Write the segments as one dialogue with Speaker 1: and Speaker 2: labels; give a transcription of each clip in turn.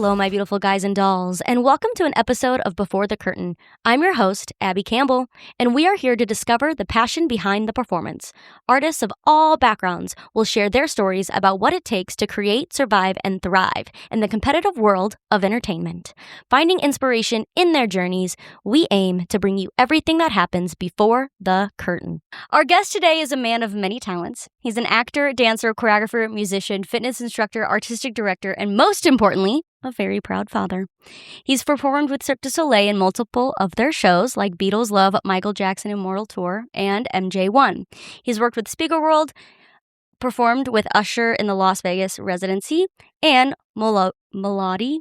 Speaker 1: Hello, my beautiful guys and dolls, and welcome to an episode of Before the Curtain. I'm your host, Abbie Campbell, and we are here to discover the passion behind the performance. Artists of all backgrounds will share their stories about what it takes to create, survive, and thrive in the competitive world of entertainment. Finding inspiration in their journeys, we aim to bring you everything that happens before the curtain. Our guest today is a man of many talents. He's an actor, dancer, choreographer, musician, fitness instructor, artistic director, and most importantly, a very proud father. He's performed with Cirque du Soleil in multiple of their shows like Beatles Love, Michael Jackson Immortal Tour, and MJ1. He's worked with Spiegelworld, performed with Usher in the Las Vegas residency, and Melody.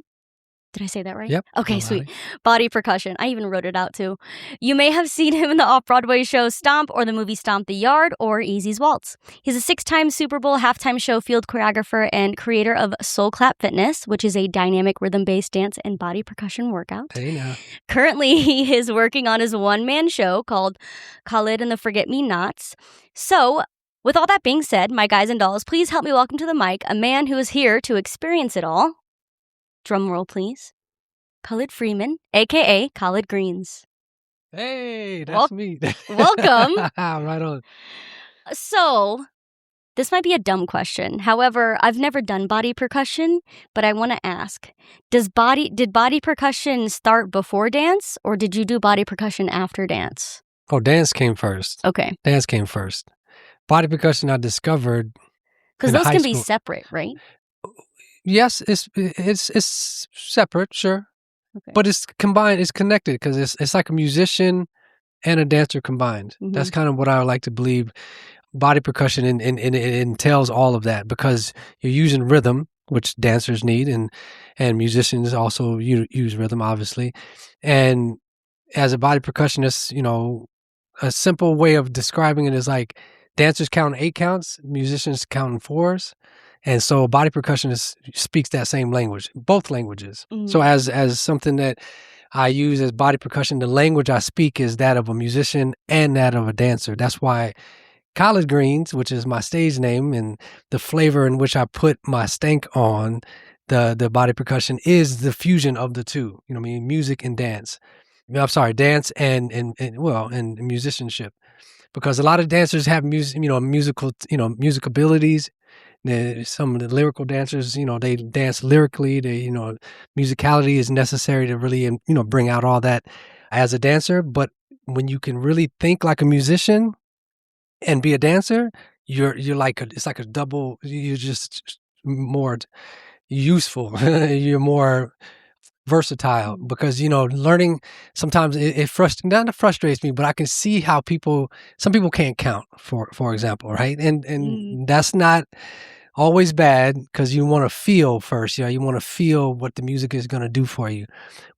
Speaker 1: Did I say that right?
Speaker 2: Yep.
Speaker 1: Okay, sweet. Body percussion. I even wrote it out too. You may have seen him in the off-Broadway show Stomp or the movie Stomp the Yard or Easy's Waltz. He's a 6-time Super Bowl halftime show field choreographer and creator of Soul Clap Fitness, which is a dynamic rhythm-based dance and body percussion workout.
Speaker 2: Hey now.
Speaker 1: Currently, he is working on his one-man show called Khalid and the Forget-Me-Nots. So, with all that being said, my guys and dolls, please help me welcome to the mic a man who is here to experience it all. Drum roll, please. Khalid Freeman, a.k.a. Khalid Greens.
Speaker 2: Hey, that's me.
Speaker 1: Welcome.
Speaker 2: Right on.
Speaker 1: So, this might be a dumb question. However, I've never done body percussion, but I want to ask, did body percussion start before dance, or did you do body percussion after dance?
Speaker 2: Oh, dance came first.
Speaker 1: Okay.
Speaker 2: Dance came first. Body percussion I discovered
Speaker 1: because
Speaker 2: in
Speaker 1: those
Speaker 2: high
Speaker 1: can be
Speaker 2: school.
Speaker 1: separate, right?
Speaker 2: Yes, it's separate, sure.
Speaker 1: Okay.
Speaker 2: But it's combined, it's connected because it's like a musician and a dancer combined.
Speaker 1: Mhm.
Speaker 2: That's kind of what I would like to believe. Body percussion and it entails all of that because you're using rhythm, which dancers need, and musicians also use rhythm, obviously. And as a body percussionist, a simple way of describing it is like dancers count 8 counts, musicians count in 4s. And so body percussionist speaks that same language, both languages.
Speaker 1: Mhm.
Speaker 2: So as something that I use as body percussion, the language I speak is that of a musician and that of a dancer. That's why Khalid Greens, which is my stage name, and the flavor in which I put my stank on the body percussion is the fusion of the two. You know what I mean? Music and dance. I'm sorry, dance and musicianship. Because a lot of dancers have musical abilities. Some of the lyrical dancers, they dance lyrically. Musicality is necessary to really, bring out all that as a dancer. But when you can really think like a musician and be a dancer, you're like it's like a double. You're just more useful. You're more versatile because learning sometimes it frustrates me, but I can see how some people can't count for example, right? And that's not always bad because you want to feel first. You want to feel what the music is going to do for you.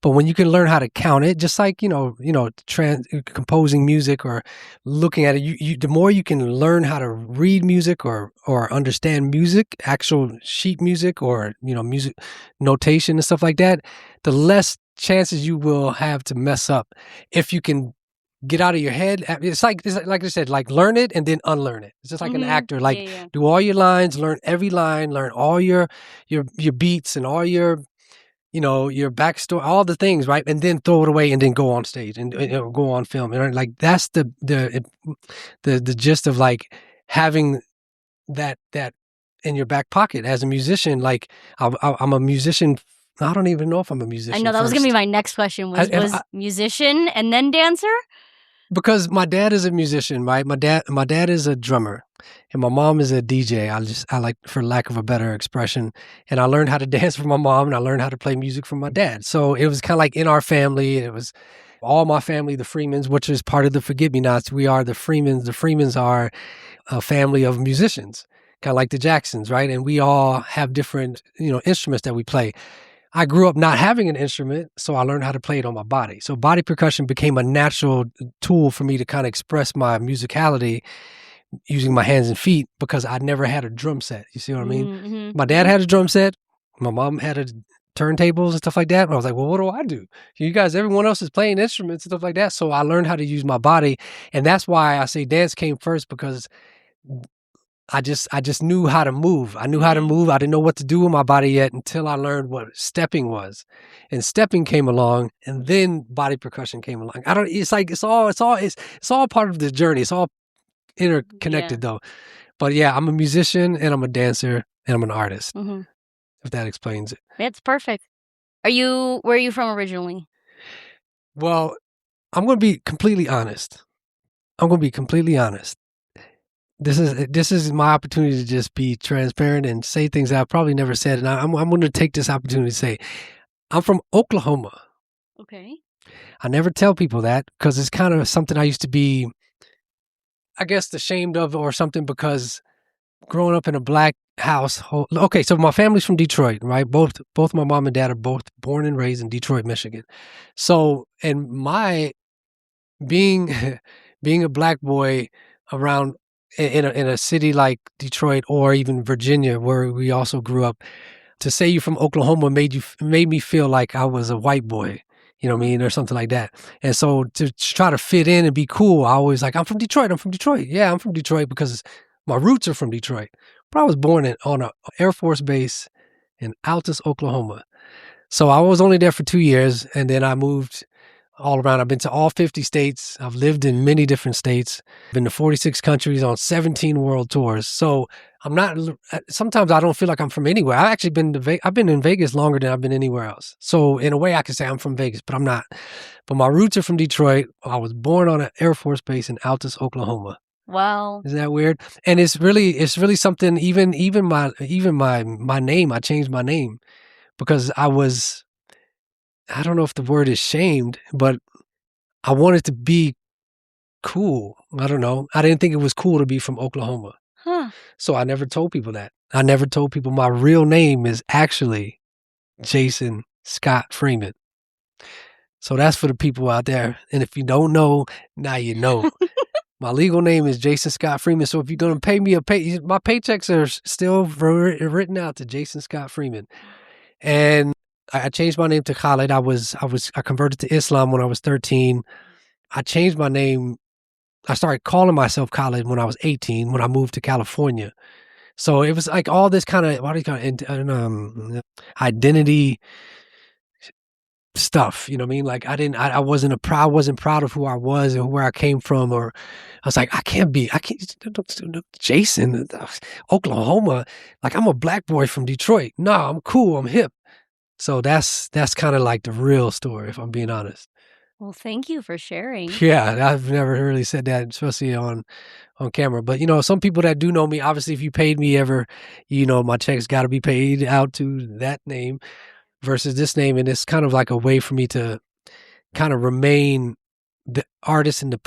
Speaker 2: But when you can learn how to count it, just like composing music or looking at it, the more you can learn how to read music or understand music, actual sheet music or music notation and stuff like that, the less chances you will have to mess up. If you can get out of your head, it's like I said, like learn it and then unlearn it. It's just like an actor, do all your lines, learn every line, learn all your beats and all your your backstory, all the things, right? And then throw it away and then go on stage and go on film. And like that's the gist of like having that in your back pocket as a musician. Like I'm a musician. I don't even know if I'm a musician.
Speaker 1: I know that was going to be my next question. Was musician and then dancer?
Speaker 2: Because my dad is a musician, right? My dad is a drummer, and my mom is a DJ. I like, for lack of a better expression, and I learned how to dance from my mom, and I learned how to play music from my dad. So it was kind of like in our family. It was all my family, the Freemans, which is part of the Forget-Me-Nots. We are the Freemans. The Freemans are a family of musicians, kind of like the Jacksons, right? And we all have different, instruments that we play. I grew up not having an instrument, so I learned how to play it on my body. So body percussion became a natural tool for me to kind of express my musicality using my hands and feet because I never had a drum set. You see what I mean?
Speaker 1: Mm-hmm.
Speaker 2: My dad had a drum set. My mom had turntables and stuff like that. And I was like, well, what do I do? You guys, everyone else is playing instruments and stuff like that. So I learned how to use my body. And that's why I say dance came first, because I just knew how to move. I knew how to move. I didn't know what to do with my body yet until I learned what stepping was. And stepping came along, and then body percussion came along. It's like it's all part of the journey. It's all interconnected though. But yeah, I'm a musician and I'm a dancer and I'm an artist.
Speaker 1: Mm-hmm.
Speaker 2: If that explains it.
Speaker 1: It's perfect. Where are you from originally?
Speaker 2: Well, I'm going to be completely honest. This is my opportunity to just be transparent and say things that I've probably never said. And I'm going to take this opportunity to say, I'm from Oklahoma.
Speaker 1: Okay.
Speaker 2: I never tell people that because it's kind of something I used to be, I guess, ashamed of or something, because growing up in a black household. Okay, so my family's from Detroit, right? Both my mom and dad are both born and raised in Detroit, Michigan. So, and my being being a black boy around in a city like Detroit or even Virginia, where we also grew up, to say you from Oklahoma made me feel like I was a white boy, you know what I mean, or something like that. And so to try to fit in and be cool, I always like, I'm from Detroit. Yeah, I'm from Detroit because my roots are from Detroit. But I was born on an Air Force base in Altus, Oklahoma. So I was only there for 2 years, and then I moved all around. I've been to all 50 states. I've lived in many different states. Been to 46 countries on 17 world tours. So I'm not, sometimes I don't feel like I'm from anywhere. I've actually I've been in Vegas longer than I've been anywhere else. So in a way I could say I'm from Vegas, but I'm not. But my roots are from Detroit. I was born on an Air Force base in Altus, Oklahoma.
Speaker 1: Wow.
Speaker 2: Isn't that weird? And it's really something, even my name, I changed my name because I don't know if the word is shamed, but I wanted to be cool. I don't know. I didn't think it was cool to be from Oklahoma.
Speaker 1: Huh.
Speaker 2: So I never told people that. I never told people my real name is actually Jason Scott Freeman. So that's for the people out there. And if you don't know, now you know. My legal name is Jason Scott Freeman. So if you're going to pay me my paychecks are still written out to Jason Scott Freeman. And I changed my name to Khalid. I converted to Islam when I was 13. I changed my name. I started calling myself Khalid when I was 18, when I moved to California. So it was like all this kind of, what do you call it, identity stuff, you know what I mean? Like I wasn't proud of who I was and where I came from, or I was like, Jason, Oklahoma, like I'm a black boy from Detroit. No, I'm cool, I'm hip. So that's kind of like the real story, if I'm being honest.
Speaker 1: Well, thank you for sharing.
Speaker 2: Yeah, I've never really said that, especially on camera. But, some people that do know me, obviously, if you paid me ever, my checks got to be paid out to that name versus this name. And it's kind of like a way for me to kind of remain the artist and the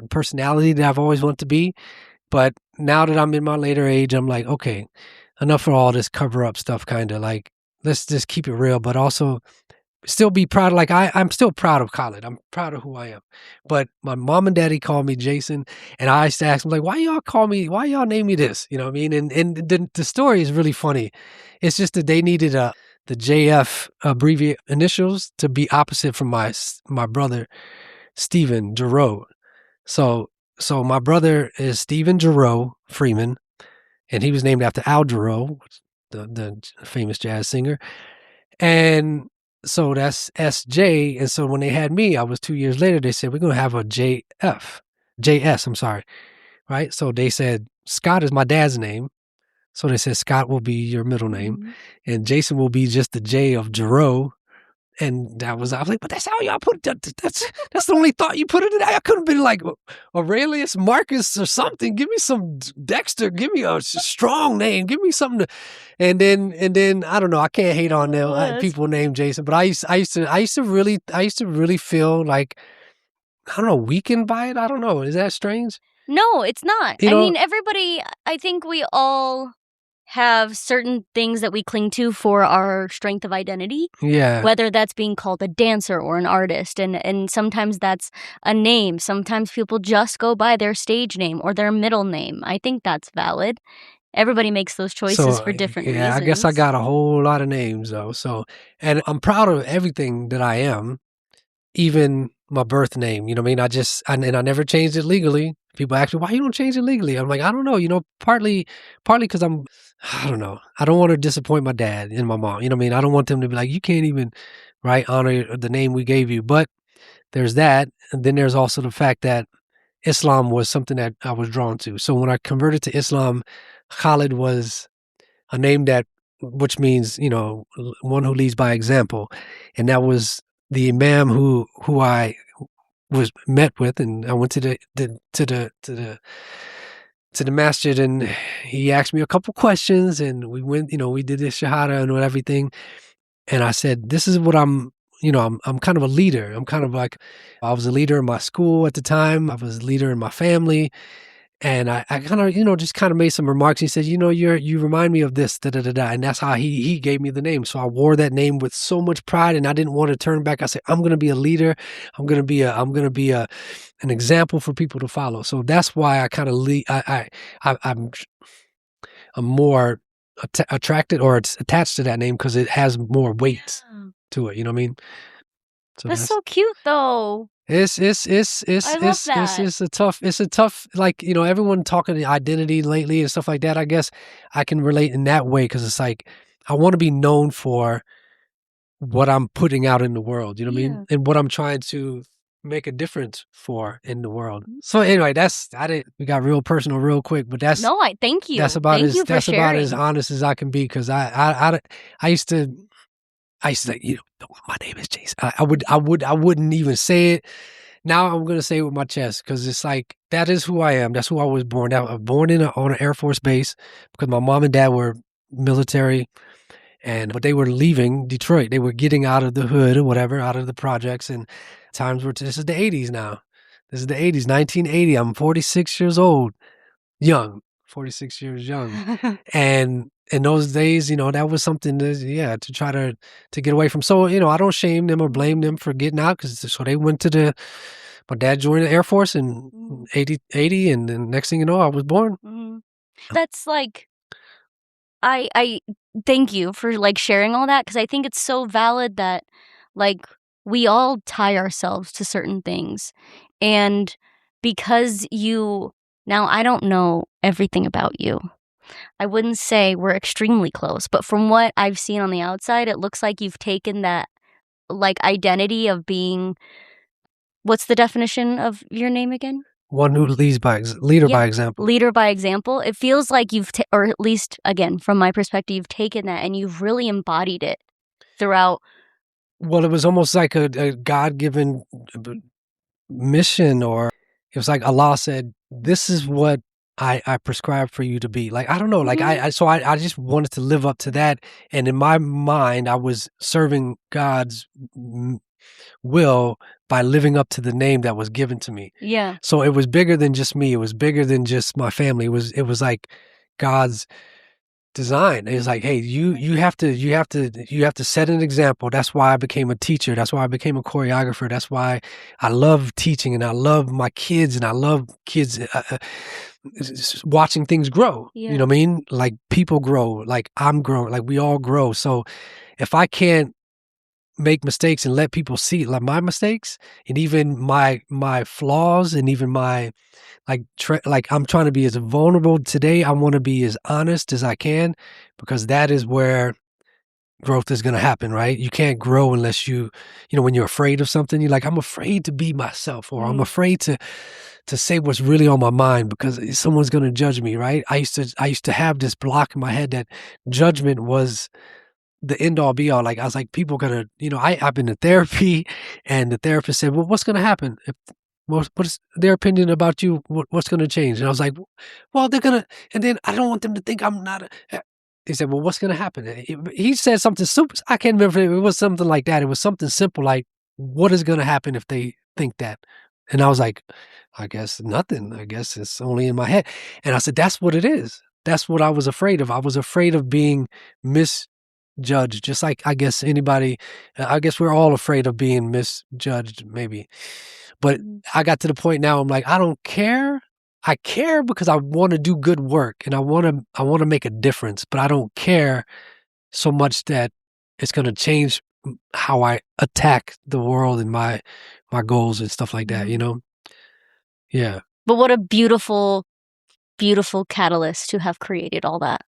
Speaker 2: personality that I've always wanted to be. But now that I'm in my later age, I'm like, okay, enough for all this cover up stuff, kind of like, let's just keep it real, but also still be proud. Like I'm still proud of Khalid. I'm proud of who I am. But my mom and daddy called me Jason, and I used to ask them, like, why y'all name me this? You know what I mean? And the story is really funny. It's just that they needed the JF abbreviate initials to be opposite from my brother, Stephen Giroux. So my brother is Stephen Giroux Freeman, and he was named after Al Jarreau, the famous jazz singer. And so that's SJ. And so when they had me, I was 2 years later, they said, we're going to have a JS, I'm sorry. Right. So they said, Scott is my dad's name. So they said, Scott will be your middle name. Mm-hmm. And Jason will be just the J of Giroux. And I was like, but that's how y'all put it. That's the only thought you put it in. I could have been like Aurelius Marcus or something. Give me some Dexter. Give me a strong name. Give me something to. And then I don't know. I can't hate on them people named Jason, but I used to really feel like, I don't know, weakened by it. I don't know. Is that strange?
Speaker 1: No, it's not. I mean, everybody. I think we all have certain things that we cling to for our strength of identity.
Speaker 2: Yeah.
Speaker 1: Whether that's being called a dancer or an artist. And sometimes that's a name. Sometimes people just go by their stage name or their middle name. I think that's valid. Everybody makes those choices for different reasons.
Speaker 2: I guess I got a whole lot of names though. So, and I'm proud of everything that I am, even my birth name. You know what I mean? I never changed it legally. People ask me, "Why you don't change it legally?" I'm like, "I don't know, partly because I don't know. I don't wanna disappoint my dad and my mom, you know what I mean? I don't want them to be like, "You can't even, right, honor the name we gave you." But there's that, and then there's also the fact that Islam was something that I was drawn to. So when I converted to Islam, Khalid was a name that which means, one who leads by example, and that was the imam who I was met with, and I went to the masjid, and he asked me a couple questions, and we went, we did the shahada and everything, and I said, "This is what I'm kind of a leader. I'm kind of like I was a leader in my school at the time. I was a leader in my family." And I kind of, just kind of made some remarks. He said, you remind me of this, da da da da. And that's how he gave me the name. So I wore that name with so much pride, and I didn't want to turn back. I said, I'm going to be a leader. I'm going to be an example for people to follow. So that's why I kind of I'm more attracted or it's attached to that name because it has more weight
Speaker 1: Yeah.
Speaker 2: to it. You know what I mean? So
Speaker 1: That's so cute, though. I love that.
Speaker 2: it's a tough, like, everyone talking identity lately and stuff like that. I guess I can relate in that way because it's like I want to be known for what I'm putting out in the world, you know what I mean?
Speaker 1: Yeah.
Speaker 2: And what I'm trying to make a difference for in the world. So anyway, we got real personal real quick, but
Speaker 1: No, thank you.
Speaker 2: that's about
Speaker 1: Thank you for
Speaker 2: that's about as
Speaker 1: sharing.
Speaker 2: honest as I can be because I used to say, my name is Jason. I wouldn't even say it. Now I'm gonna say it with my chest because it's like that is who I am. That's who I was born. I was born on an Air Force base because my mom and dad were military, but they were leaving Detroit. They were getting out of the hood or whatever, out of the projects. And times were this is the '80s now. This is the '80s, 1980. I'm 46 years old, young, 46 years young. And in those days, that was something to try to get away from. So, I don't shame them or blame them for getting out because so they went my dad joined the Air Force in 80, and then next thing you know, I was born.
Speaker 1: That's like, I thank you for like sharing all that because I think it's so valid that like we all tie ourselves to certain things. And because now I don't know everything about you. I wouldn't say we're extremely close, but from what I've seen on the outside, it looks like you've taken that like identity of being what's the definition of your name again?
Speaker 2: One who leads leader
Speaker 1: Yeah,
Speaker 2: by example.
Speaker 1: leader by example. It feels like or at least again, from my perspective, you've taken that and you've really embodied it throughout.
Speaker 2: Well, it was almost like a God-given mission, or it was like Allah said, "This is what I prescribe for you to be." Like, I don't know, like
Speaker 1: Mhm.
Speaker 2: I just wanted to live up to that, and in my mind, I was serving God's will by living up to the name that was given to me.
Speaker 1: Yeah.
Speaker 2: So it was bigger than just me. It was bigger than just my family. It was like God's design. It's like, hey, you have to set an example. That's why I became a teacher. That's why I became a choreographer. That's why I love teaching and I love my kids and I love kids watching things grow. You
Speaker 1: Yeah.
Speaker 2: know what I mean? Like people grow, like I'm growing, like we all grow. So if I can't make mistakes and let people see like my mistakes and even my flaws and even my like I'm trying to be as vulnerable today. I want to be as honest as I can because that is where growth is going to happen, right? You can't grow unless when you're afraid of something, you're like, I'm afraid to be myself, or I'm afraid to say what's really on my mind because someone's going to judge me, right? I used to have this block in my head that judgment was the end all be all. Like I was like, people gonna, I've been to therapy, and the therapist said, "Well, what's gonna happen if what's their opinion about you? What's gonna change?" And I was like, "Well, they're gonna," and then I don't want them to think I'm not. He said, "Well, what's gonna happen?" He said something super. I can't remember. If it was something like that. It was something simple like, "What is gonna happen if they think that?" And I was like, "I guess nothing. I guess it's only in my head." And I said, "That's what it is. That's what I was afraid of. I was afraid of being misjudged, just like I guess we're all afraid of being misjudged, maybe. But I got to the point now I'm like, I don't care. I care because I want to do good work and I want to make a difference, but I don't care so much that it's going to change how I attack the world and my goals and stuff like that,
Speaker 1: Mhm.
Speaker 2: Yeah.
Speaker 1: But what a beautiful, beautiful catalyst to have created all that.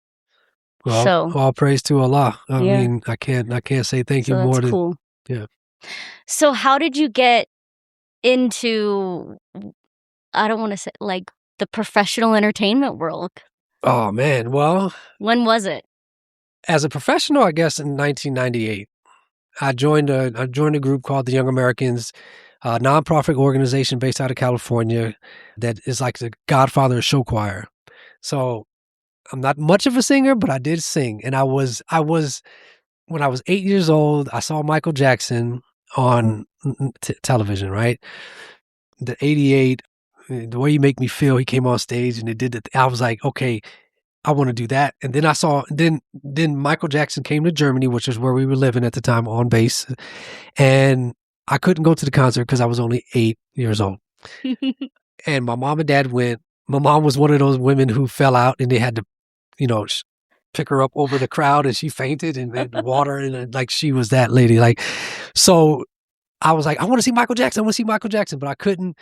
Speaker 2: Well,
Speaker 1: So
Speaker 2: all praise to Allah. I
Speaker 1: Yeah.
Speaker 2: mean, I can't say thank you
Speaker 1: so
Speaker 2: more
Speaker 1: that's
Speaker 2: than
Speaker 1: cool.
Speaker 2: yeah.
Speaker 1: So how did you get into, I don't want to say, like, the professional entertainment world?
Speaker 2: Oh man. Well,
Speaker 1: When was it?
Speaker 2: as a professional, I guess in 1998, I joined a group called the Young Americans, a nonprofit organization based out of California that is like the godfather of show choir. So I'm not much of a singer, but I did sing, and I was when I was 8 years old, I saw Michael Jackson on television, right? The 88, The Way You Make Me Feel, he came on stage and they did it. I was like, okay, I want to do that. And then I saw, then Michael Jackson came to Germany, which is where we were living at the time on base. And I couldn't go to the concert because I was only 8 years old. And my mom and dad went. My mom was one of those women who fell out and they had to, pick her up over the crowd and she fainted and water and like she was that lady. Like, so I was like, I want to see Michael Jackson. I want to see Michael Jackson, but I couldn't.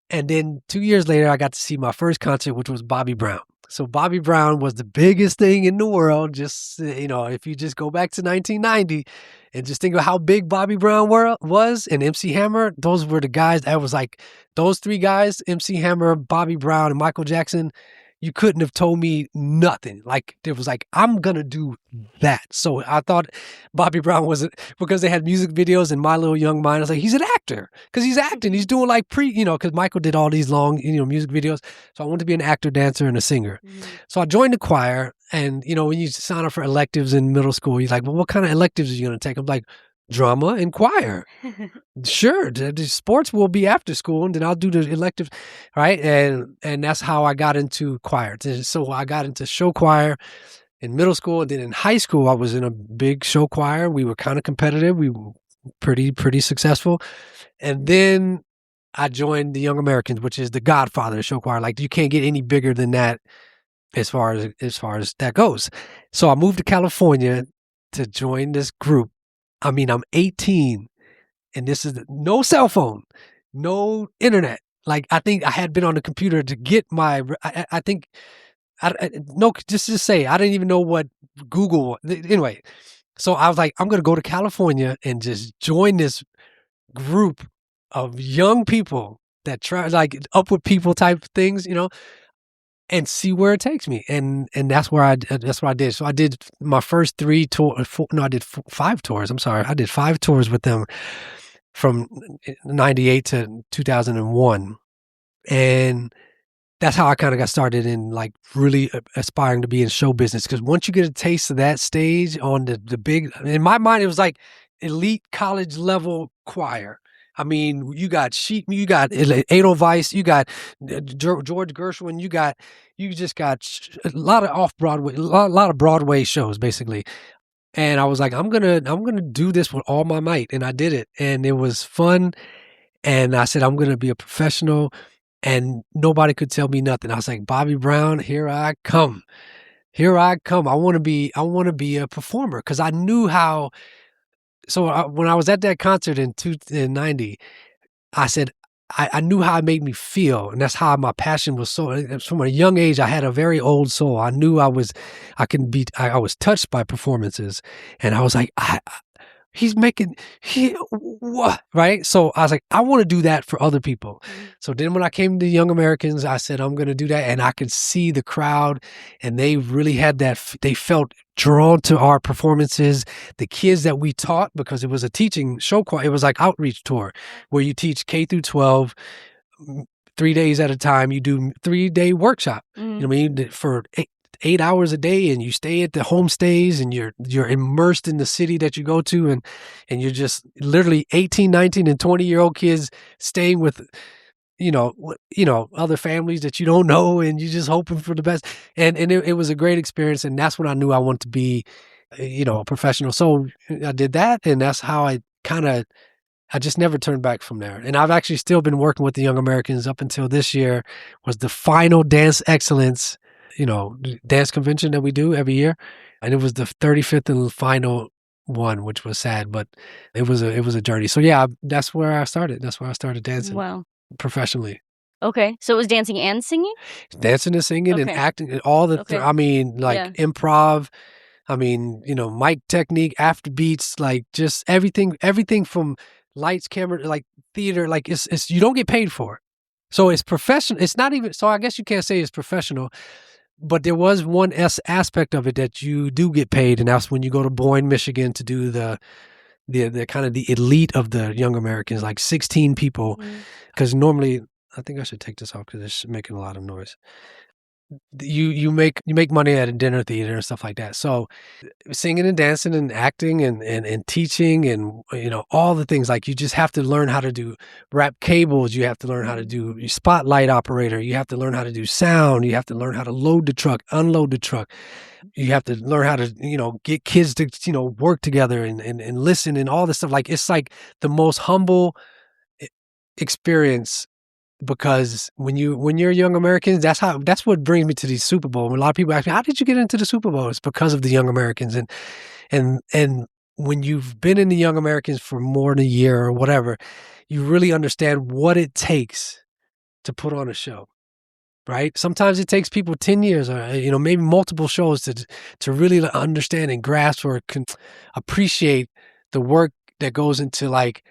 Speaker 2: And then 2 years later, I got to see my first concert, which was Bobby Brown. So Bobby Brown was the biggest thing in the world. Just, if you just go back to 1990 and just think of how big Bobby Brown was and MC Hammer, those were the guys that was like, those three guys, MC Hammer, Bobby Brown, and Michael Jackson, you couldn't have told me nothing. Like, it was like, I'm going to do that. So I thought Bobby Brown was, because they had music videos in My Little Young Mind. I was like, he's an actor because he's acting. He's doing like because Michael did all these long, music videos. So I wanted to be an actor, dancer, and a singer. Mm-hmm. So I joined the choir. And, when you sign up for electives in middle school, you're like, well, what kind of electives are you going to take? I'm like, drama and choir. Sure, the sports will be after school, and then I'll do the elective, right? And that's how I got into choir. So I got into show choir in middle school, and then in high school I was in a big show choir. We were kind of competitive. We were pretty successful, and then I joined the Young Americans, which is the godfather of show choir. Like, you can't get any bigger than that as far as that goes. So I moved to California to join this group. I mean, I'm 18. And this is no cell phone, no internet. Like, I think I had been on the computer to get my, I think, no, just to say, I didn't even know what Google, anyway. So I was like, I'm going to go to California and just join this group of young people that try, like, upward people type things, and see where it takes me. And that's what I did. So I did my first 5 tours. I'm sorry. I did 5 tours with them from 98 to 2001. And that's how I kind of got started in, like, really aspiring to be in show business. Because once you get a taste of that stage on the big, in my mind, it was like elite college level choir. I mean, you got Edelweiss, you got George Gershwin, you just got a lot of off-Broadway, a lot of Broadway shows, basically. And I was like, I'm gonna do this with all my might, and I did it, and it was fun. And I said, I'm gonna be a professional, and nobody could tell me nothing. I was like, Bobby Brown, here I come. I want to be a performer, because I knew how. So when I was at that concert in 1990, I said, I knew how it made me feel, and that's how my passion was. So from a young age, I had a very old soul. I knew I was touched by performances, and I was like, what, right? So I was like, I want to do that for other people. So then when I came to Young Americans, I said, I'm going to do that. And I could see the crowd, and they really had they felt drawn to our performances. The kids that we taught, because it was a teaching show choir, it was like outreach tour where you teach K through 12, 3 days at a time. You do 3-day workshop, for 8 hours a day, and you stay at the homestays, and you're immersed in the city that you go to, and you're just literally 18, 19, and 20-year-old kids staying with, other families that you don't know, and you're just hoping for the best. And it was a great experience, and that's when I knew I wanted to be, a professional. So I did that, and that's how I just never turned back from there. And I've actually still been working with the Young Americans up until this year was the final Dance Excellence dance convention that we do every year. And it was the 35th and final one, which was sad, but it was a journey. So yeah, that's where I started. That's where I started dancing.
Speaker 1: Wow.
Speaker 2: Professionally.
Speaker 1: Okay. So it was dancing and singing?
Speaker 2: Dancing and singing and
Speaker 1: Okay.
Speaker 2: acting and all the,
Speaker 1: Okay.
Speaker 2: I mean, like
Speaker 1: Yeah.
Speaker 2: improv. I mean, mic technique, after beats, like just everything from lights, camera, like theater, like it's you don't get paid for it. So it's professional. It's not even, so I guess you can't say it's professional, but there was one aspect of it that you do get paid, and that's when you go to Boyne, Michigan to do the kind of the elite of the Young Americans, like 16 people. Because normally, I think I should take this off because it's making a lot of noise. You make money at a dinner theater and stuff like that. So singing and dancing and acting and teaching and all the things, like you just have to learn how to do wrap cables, you have to learn how to do spotlight operator, you have to learn how to do sound, you have to learn how to load the truck, unload the truck, you have to learn how to get kids to work together and listen and all this stuff. Like it's like the most humble experience, because when you're young Americans, that's what brings me to the Super Bowl. When a lot of people ask me, how did you get into the Super Bowl? It's because of the Young Americans. And when you've been in the Young Americans for more than a year or whatever, you really understand what it takes to put on a show, right? Sometimes it takes people 10 years or maybe multiple shows to really understand and grasp or appreciate the work that goes into like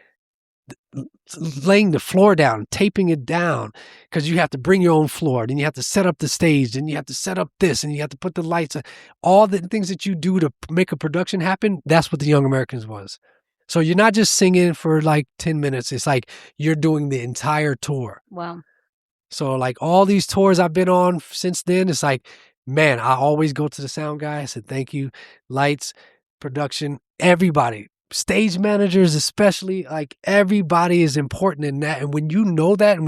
Speaker 2: laying the floor down, taping it down, because you have to bring your own floor. Then you have to set up the stage. Then you have to set up this, and you have to put the lights. All the things that you do to make a production happen. That's what the Young Americans was. So you're not just singing for like 10 minutes. It's like you're doing the entire tour.
Speaker 1: Wow.
Speaker 2: So like all these tours I've been on since then, it's like, man, I always go to the sound guy. I said, thank you. Lights, production, everybody. Stage managers, especially, like everybody is important in that. And when you know that, and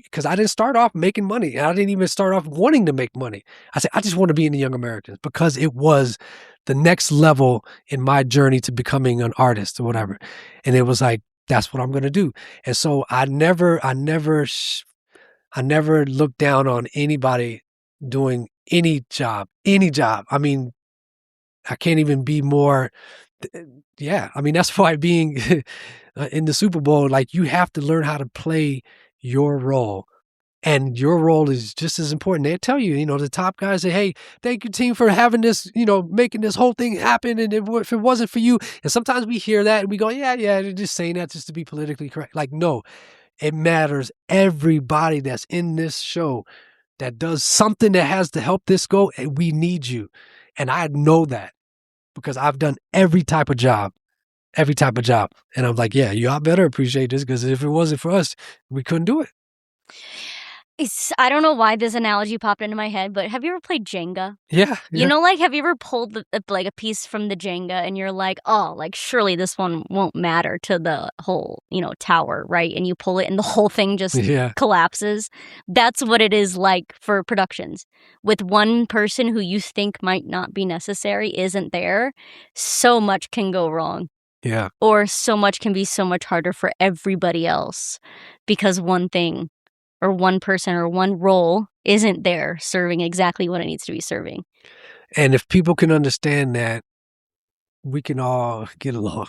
Speaker 2: because I didn't start off making money, I didn't even start off wanting to make money. I said, I just want to be in the Young Americans because it was the next level in my journey to becoming an artist or whatever. And it was like, that's what I'm going to do. And so I never looked down on anybody doing any job. I mean, I can't even be more. Yeah. I mean, that's why being in the Super Bowl, like you have to learn how to play your role, and your role is just as important. They tell you, the top guys say, hey, thank you team for having this, making this whole thing happen. And if it wasn't for you, and sometimes we hear that and we go, yeah, they're just saying that just to be politically correct. Like, no, it matters. Everybody that's in this show that does something that has to help this go, and we need you. And I know that because I've done every type of job. And I'm like, yeah, y'all better appreciate this, because if it wasn't for us, we couldn't do it.
Speaker 1: I don't know why this analogy popped into my head, but have you ever played Jenga?
Speaker 2: Yeah.
Speaker 1: Like, have you ever pulled like a piece from the Jenga and you're like, oh, like surely this one won't matter to the whole, tower, right? And you pull it and the whole thing just collapses. That's what it is like for productions. With one person who you think might not be necessary isn't there, so much can go wrong.
Speaker 2: Yeah.
Speaker 1: Or so much can be so much harder for everybody else because one thing or one person or one role isn't there serving exactly what it needs to be serving.
Speaker 2: And if people can understand that, we can all get along.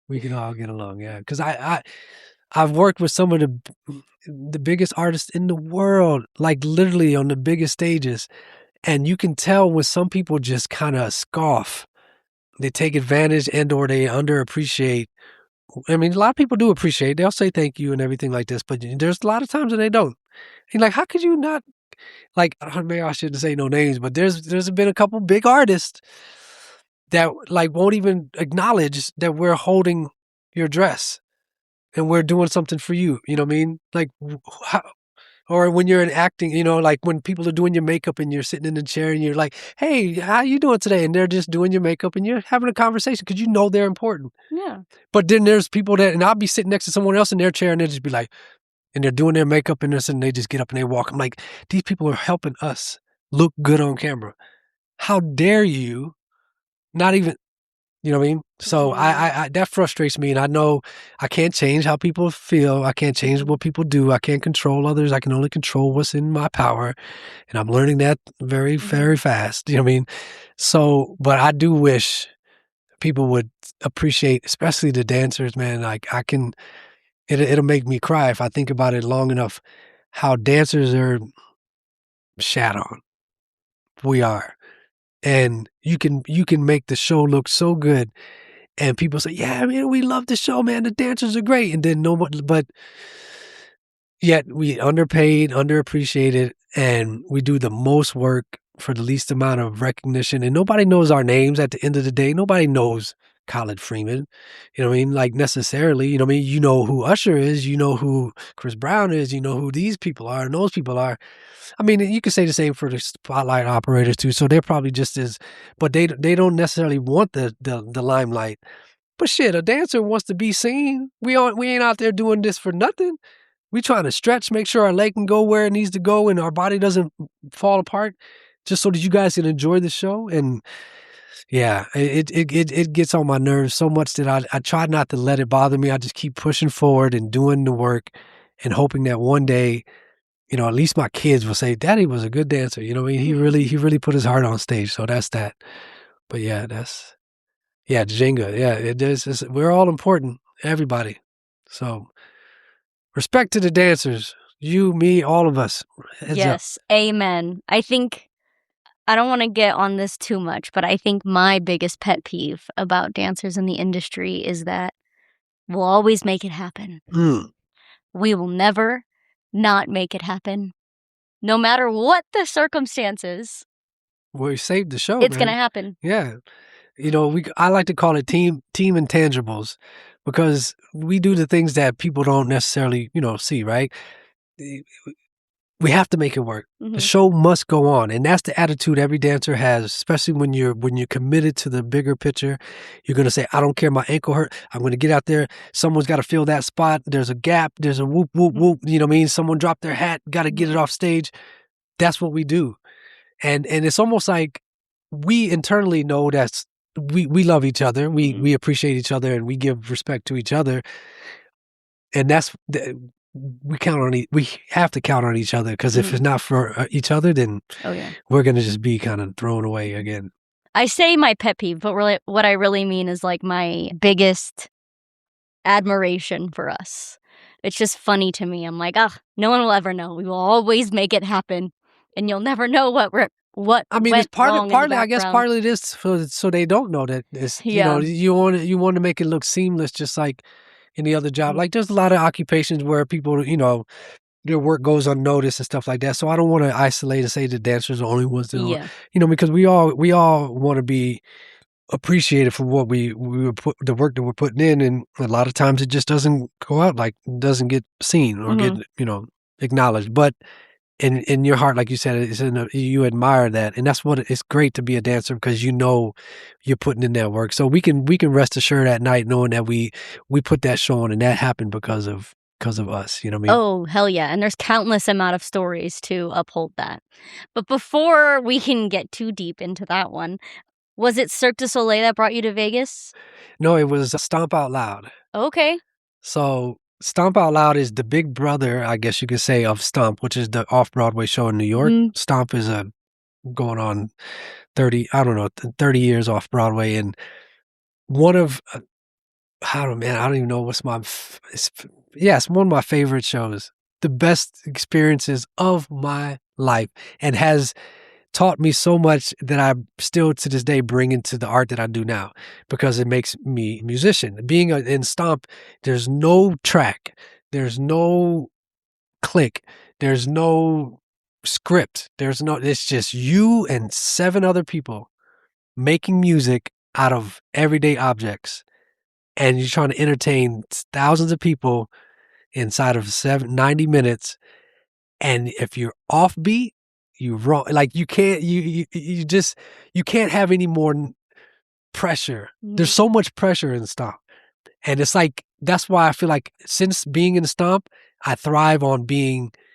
Speaker 2: We can all get along, yeah. Because I've worked with some of the biggest artists in the world, like literally on the biggest stages. And you can tell when some people just kind of scoff. They take advantage and or they underappreciate. I mean, a lot of people do appreciate. They'll say thank you and everything like this, but there's a lot of times that they don't. And like, how could you not? Like, maybe I shouldn't say no names, but there's been a couple big artists that like won't even acknowledge that we're holding your dress and we're doing something for you. You know what I mean? Like, how, or when you're in acting, like when people are doing your makeup and you're sitting in the chair and you're like, hey, how you doing today? And they're just doing your makeup and you're having a conversation because they're important.
Speaker 1: Yeah.
Speaker 2: But then there's people and I'll be sitting next to someone else in their chair and they'll just be like, and they're doing their makeup and they just get up and they walk. I'm like, these people are helping us look good on camera. How dare you not even, you know what I mean? So I that frustrates me, and I know I can't change how people feel. I can't change what people do. I can't control others. I can only control what's in my power. And I'm learning that very, very fast. You know what I mean? So, but I do wish people would appreciate, especially the dancers, man. Like it'll make me cry if I think about it long enough, how dancers are shat on. We are. And you can make the show look so good, and people say, "Yeah, man, we love the show, man. The dancers are great." And then no one, but yet we underpaid, underappreciated, and we do the most work for the least amount of recognition. And nobody knows our names at the end of the day. Nobody knows Khalid Freeman. You know what I mean? Like necessarily, you know what I mean? You know who Usher is, you know who Chris Brown is, you know who these people are and those people are. I mean, you could say the same for the spotlight operators too. So they're probably just as, but they don't necessarily want the limelight. But shit, a dancer wants to be seen. We ain't out there doing this for nothing. We trying to stretch, make sure our leg can go where it needs to go and our body doesn't fall apart, just so that you guys can enjoy the show. And yeah, it gets on my nerves so much that I try not to let it bother me. I just keep pushing forward and doing the work and hoping that one day, at least my kids will say, "Daddy was a good dancer." You know what I mean? He really put his heart on stage. So that's that. But yeah, Jenga. Yeah, it is. We're all important, everybody. So respect to the dancers. You, me, all of us. Heads up.
Speaker 1: Yes, amen. I think I don't want to get on this too much, but I think my biggest pet peeve about dancers in the industry is that we'll always make it happen. We will never not make it happen. No matter what the circumstances,
Speaker 2: Well, we saved the show,
Speaker 1: it's
Speaker 2: man.
Speaker 1: going to happen.
Speaker 2: Yeah. I like to call it team intangibles, because we do the things that people don't necessarily, see, right? We have to make it work. The show must go on, and that's the attitude every dancer has, especially when you're committed to the bigger picture. You're going to say, "I don't care, my ankle hurt. I'm going to get out there. Someone's got to fill that spot. There's a gap. There's a whoop, whoop, whoop." You know what I mean? Someone dropped their hat. Got to get it off stage. That's what we do. And it's almost like we internally know we love each other. We appreciate each other, and we give respect to each other. And we have to count on each other, because if it's not for each other, then we're going to just be kind of thrown away again.
Speaker 1: I say my pet peeve, but really, what I really mean is like my biggest admiration for us. It's just funny to me. I'm like, no one will ever know. We will always make it happen, and you'll never know what
Speaker 2: I mean,
Speaker 1: went
Speaker 2: it's partly,
Speaker 1: wrong in the
Speaker 2: I guess,
Speaker 1: background.
Speaker 2: partly this so they don't know that it's, you want to make it look seamless, just like any other job. Like there's a lot of occupations where people, their work goes unnoticed and stuff like that. So I don't want to isolate and say the dancers are the only ones that, because we all want to be appreciated for what we the work that we're putting in, and a lot of times it just doesn't go out, like doesn't get seen or get acknowledged. But in your heart, like you said, you admire that, and that's what it's great to be a dancer, because you're putting in that work. So we can rest assured at night knowing that we put that show on, and that happened because of us. You know what I mean?
Speaker 1: Oh, hell yeah. And there's countless amount of stories to uphold that. But before we can get too deep into that one, was it Cirque du Soleil that brought you to Vegas?
Speaker 2: No, it was Stomp Out Loud.
Speaker 1: Okay.
Speaker 2: So Stomp Out Loud is the big brother, I guess you could say, of Stomp, which is the off-Broadway show in New York. Stomp is going on 30 years off Broadway, and one of I don't even know what's it's one of my favorite shows, the best experiences of my life, and has taught me so much that I still to this day bring into the art that I do now, because it makes me a musician. Being in Stomp, there's no track, there's no click, there's no script, it's just you and 7 other people making music out of everyday objects, and you're trying to entertain thousands of people inside of 90 minutes. And if you're offbeat, you wrong. Like you can't, you can't have any more pressure. There's so much pressure in Stomp. And it's like, that's why I feel like since being in Stomp, I thrive on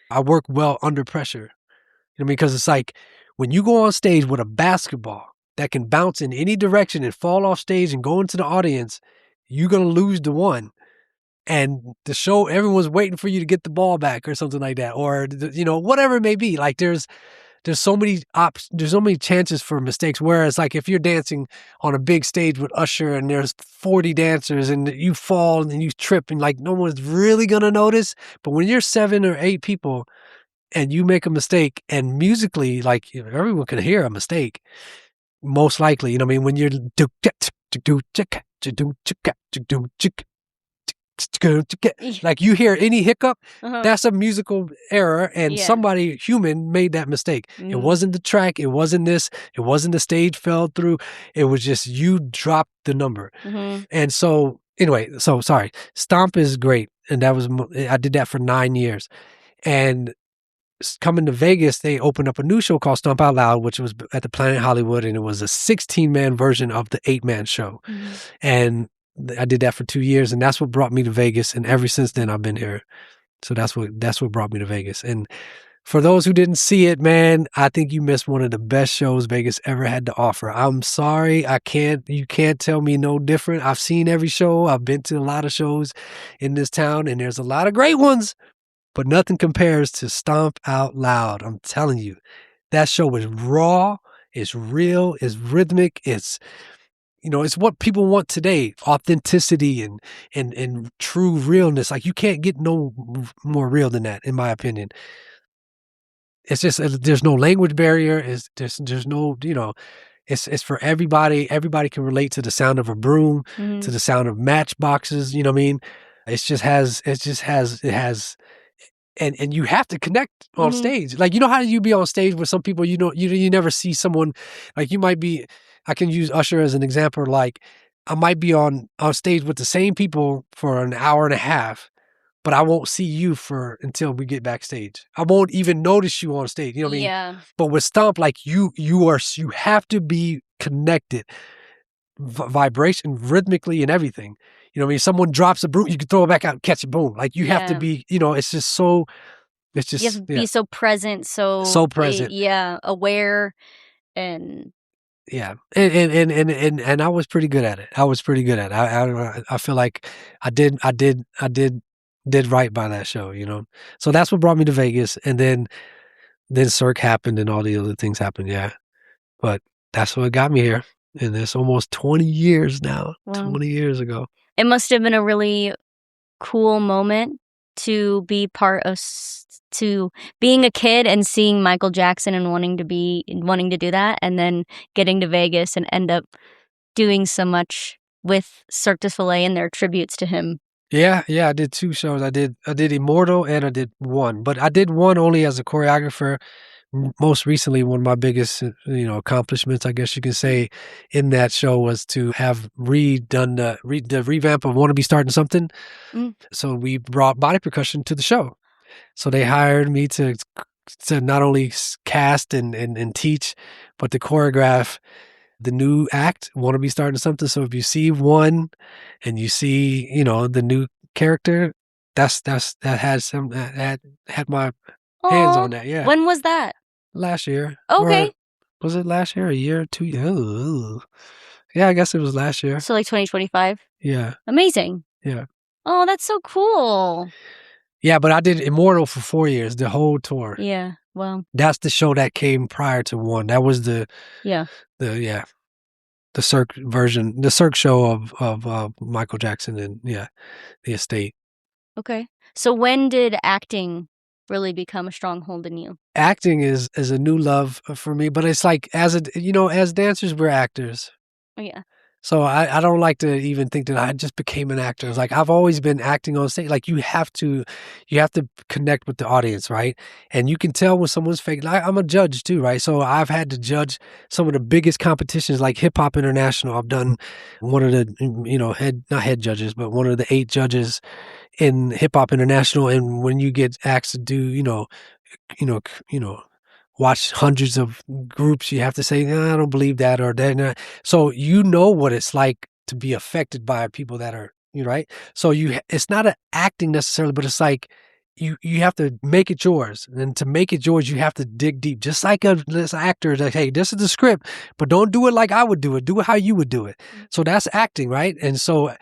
Speaker 2: I work well under pressure. You know what I mean? Because it's like when you go on stage with a basketball that can bounce in any direction and fall off stage and go into the audience, you're going to lose the one. And the show, everyone's waiting for you to get the ball back or something like that. Or, whatever it may be. Like there's there's so many chances for mistakes. Whereas like if you're dancing on a big stage with Usher and there's 40 dancers and you fall and you trip and like no one's really gonna notice. But when you're 7 or 8 people and you make a mistake and musically, like everyone can hear a mistake, most likely, you know what I mean? When you're like you hear any hiccup, that's a musical error, and somebody human made that mistake. It wasn't the track, it wasn't this, it wasn't the stage fell through, it was just you dropped the number. And so anyway, so sorry, Stomp is great, and I did that for 9 years. And coming to Vegas, they opened up a new show called Stomp Out Loud, which was at the Planet Hollywood, and it was a 16-man version of the 8-man show. And I did that for 2 years, and that's what brought me to Vegas. And ever since then, I've been here. So that's what brought me to Vegas. And for those who didn't see it, man, I think you missed one of the best shows Vegas ever had to offer. I'm sorry, you can't tell me no different. I've seen every show. I've been to a lot of shows in this town, and there's a lot of great ones, but nothing compares to Stomp Out Loud. I'm telling you, that show is raw, it's real, it's rhythmic, it's what people want today, authenticity and true realness. Like you can't get no more real than that, in my opinion. It's just, there's no language barrier. There's no, it's for everybody. Everybody can relate to the sound of a broom, to the sound of matchboxes. You know what I mean? It has, and you have to connect on stage. Like, you know how you be on stage with some people, you never see someone, like you might be, I can use Usher as an example. Like I might be on stage with the same people for an hour and a half, but I won't see you until we get backstage. I won't even notice you on stage. You know what I mean?
Speaker 1: Yeah.
Speaker 2: But with Stomp, like you have to be connected, vibration, rhythmically, and everything. You know what I mean? Someone drops a broom, you can throw it back out and catch it, boom. Like you have to be, it's just so, it's just,
Speaker 1: you have to be so present, so
Speaker 2: present.
Speaker 1: Aware, and
Speaker 2: yeah. And I was pretty good at it. I feel like I did right by that show, So that's what brought me to Vegas. And then Cirque happened and all the other things happened. Yeah. But that's what got me here. And it's almost 20 years now, wow. 20 years ago.
Speaker 1: It must have been a really cool moment to be part of, to being a kid and seeing Michael Jackson and wanting to do that, and then getting to Vegas and end up doing so much with Cirque du Soleil and their tributes to him.
Speaker 2: Yeah, I did 2 shows. I did Immortal and I did One, but I did One only as a choreographer. Most recently, one of my biggest, accomplishments, I guess you can say, in that show was to have redone the revamp of "Wanna Be Starting Something." So we brought body percussion to the show. So they hired me to not only cast and teach, but to choreograph the new act, "Wanna Be Starting Something." So if you see One, and you see, the new character, that had my hands on that. Yeah.
Speaker 1: When was that?
Speaker 2: Last year.
Speaker 1: Okay.
Speaker 2: Or was it last year? A year, 2 years? Yeah, I guess it was last year.
Speaker 1: So like 2025?
Speaker 2: Yeah.
Speaker 1: Amazing.
Speaker 2: Yeah.
Speaker 1: Oh, that's so cool.
Speaker 2: Yeah, but I did Immortal for 4 years, the whole tour.
Speaker 1: Yeah, well.
Speaker 2: That's the show that came prior to One. That was the Cirque version, the Cirque show of Michael Jackson and the estate. Okay.
Speaker 1: So when did acting really become a stronghold in you?
Speaker 2: Acting is a new love for me, but it's like as dancers, we're actors.
Speaker 1: Yeah.
Speaker 2: So I don't like to even think that I just became an actor. It's like I've always been acting on stage. Like you have to connect with the audience, right? And you can tell when someone's fake. I'm a judge too, right? So I've had to judge some of the biggest competitions, like Hip Hop International. I've done one of the not head judges, but one of the 8 judges in Hip Hop International. And when you get asked to do, watch hundreds of groups, you have to say, no, I don't believe that or that. So what it's like to be affected by people that are, right? So it's not an acting necessarily, but it's like you have to make it yours. And to make it yours, you have to dig deep. Just like this actor, like, hey, this is the script, but don't do it like I would do it. Do it how you would do it. So that's acting, right? And so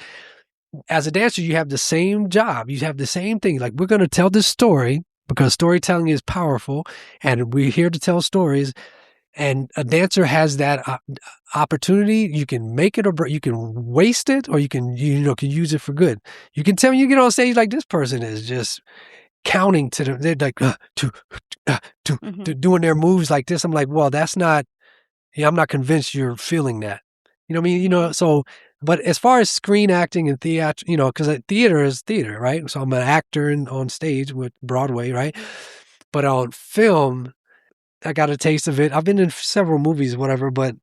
Speaker 2: as a dancer, you have the same job. You have the same thing. Like, we're going to tell this story. because storytelling is powerful, and we're here to tell stories. And a dancer has that opportunity. You can make it, or you can waste it, or you can use it for good. You can tell me, you get on stage like, this person is just counting to them. They're like doing their moves like this. I'm like, well, that's not. Yeah, I'm not convinced you're feeling that. You know what I mean? So, but as far as screen acting and theater, because theater is theater, right? So I'm an actor on stage with Broadway, right? But on film, I got a taste of it. I've been in several movies, whatever, but